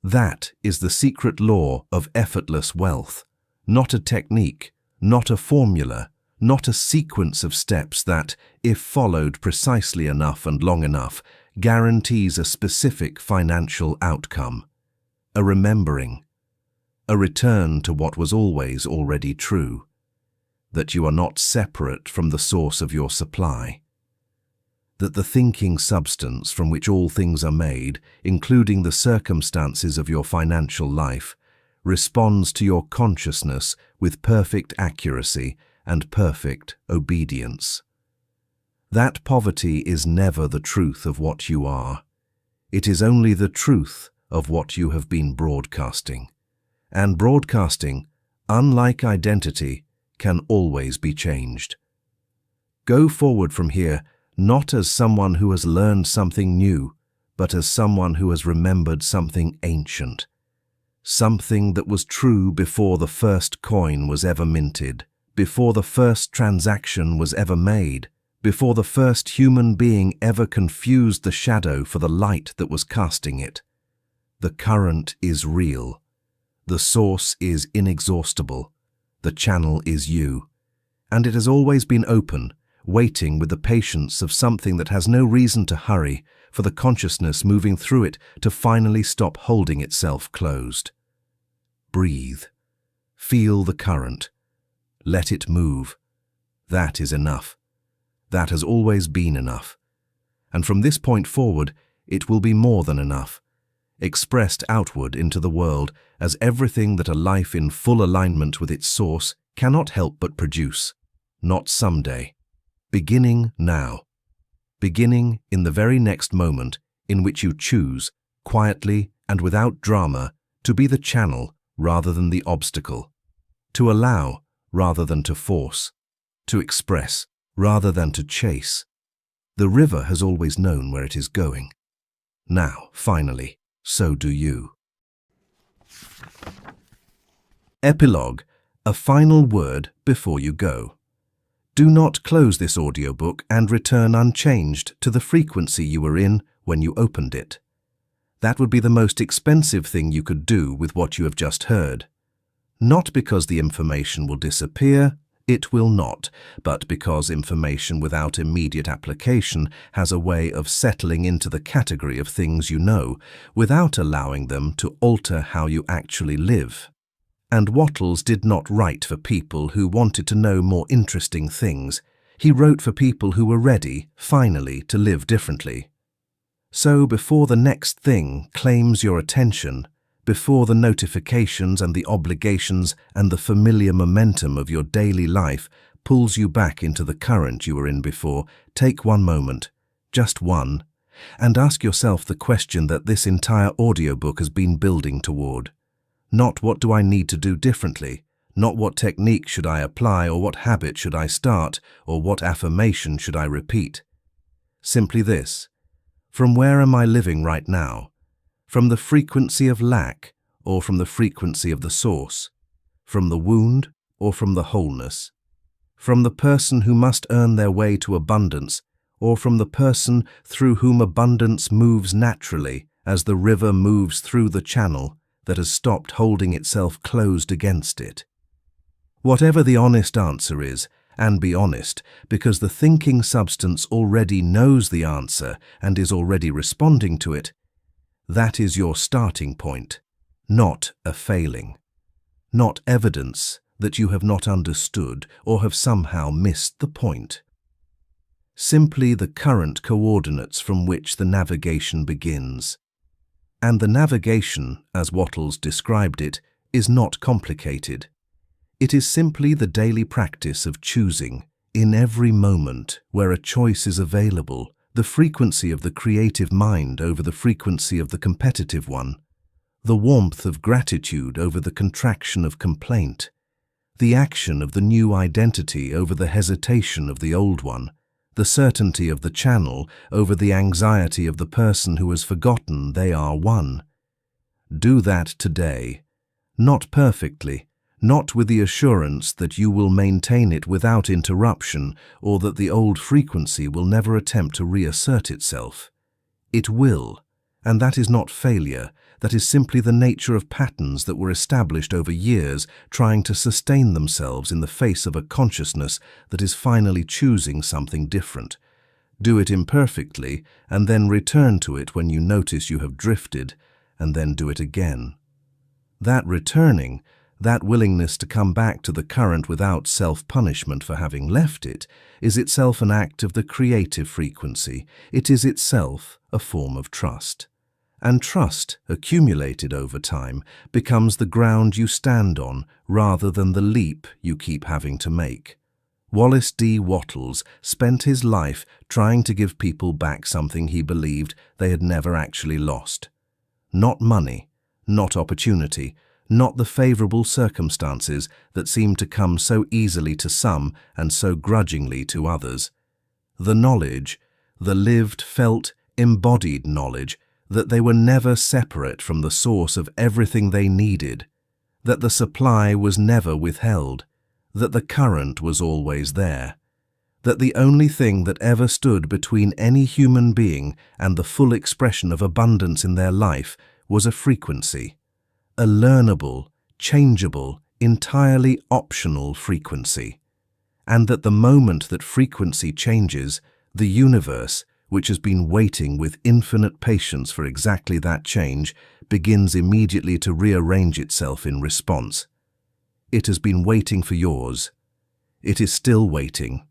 That is the secret law of effortless wealth, not a technique, not a formula, not a sequence of steps that, if followed precisely enough and long enough, guarantees a specific financial outcome. A remembering, a return to what was always already true, that you are not separate from the source of your supply, that the thinking substance from which all things are made, including the circumstances of your financial life, responds to your consciousness with perfect accuracy and perfect obedience. That poverty is never the truth of what you are. It is only the truth of what you have been broadcasting. And broadcasting, unlike identity, can always be changed. Go forward from here not as someone who has learned something new, but as someone who has remembered something ancient, something that was true before the first coin was ever minted, before the first transaction was ever made, before the first human being ever confused the shadow for the light that was casting it. The current is real. The source is inexhaustible. The channel is you. And it has always been open, waiting with the patience of something that has no reason to hurry, for the consciousness moving through it to finally stop holding itself closed. Breathe. Feel the current. Let it move. That is enough. That has always been enough. And from this point forward, it will be more than enough, expressed outward into the world as everything that a life in full alignment with its source cannot help but produce, not someday. Beginning now. Beginning in the very next moment in which you choose, quietly and without drama, to be the channel rather than the obstacle, to allow rather than to force, to express rather than to chase. The river has always known where it is going. Now, finally, so do you. Epilogue, a final word before you go. Do not close this audiobook and return unchanged to the frequency you were in when you opened it. That would be the most expensive thing you could do with what you have just heard. Not because the information will disappear, It will not, but because information without immediate application has a way of settling into the category of things you know, without allowing them to alter how you actually live. And Wattles did not write for people who wanted to know more interesting things. He wrote for people who were ready, finally, to live differently. So before the next thing claims your attention, before the notifications and the obligations and the familiar momentum of your daily life pulls you back into the current you were in before, take one moment, just one, and ask yourself the question that this entire audiobook has been building toward. Not what do I need to do differently, not what technique should I apply or what habit should I start or what affirmation should I repeat. Simply this: from where am I living right now? From the frequency of lack or from the frequency of the source? From the wound or from the wholeness? From the person who must earn their way to abundance or from the person through whom abundance moves naturally as the river moves through the channel that has stopped holding itself closed against it? Whatever the honest answer is, and be honest, because the thinking substance already knows the answer and is already responding to it, that is your starting point, not a failing, not evidence that you have not understood or have somehow missed the point. Simply the current coordinates from which the navigation begins. And the navigation, as Wattles described it, is not complicated. It is simply the daily practice of choosing, in every moment where a choice is available, the frequency of the creative mind over the frequency of the competitive one, the warmth of gratitude over the contraction of complaint, the action of the new identity over the hesitation of the old one, the certainty of the channel over the anxiety of the person who has forgotten they are one. Do that today, not perfectly, not with the assurance that you will maintain it without interruption or that the old frequency will never attempt to reassert itself. It will, and that is not failure, that is simply the nature of patterns that were established over years trying to sustain themselves in the face of a consciousness that is finally choosing something different. Do it imperfectly and then return to it when you notice you have drifted, and then do it again. That returning, that willingness to come back to the current without self-punishment for having left it, is itself an act of the creative frequency. It is itself a form of trust. And trust, accumulated over time, becomes the ground you stand on rather than the leap you keep having to make. Wallace D. Wattles spent his life trying to give people back something he believed they had never actually lost. Not money, not opportunity, not the favorable circumstances that seem to come so easily to some and so grudgingly to others. The knowledge, the lived, felt, embodied knowledge that they were never separate from the source of everything they needed, that the supply was never withheld, that the current was always there, that the only thing that ever stood between any human being and the full expression of abundance in their life was a frequency, a learnable, changeable, entirely optional frequency, and that the moment that frequency changes, the universe, which has been waiting with infinite patience for exactly that change, begins immediately to rearrange itself in response. It has been waiting for yours. It is still waiting.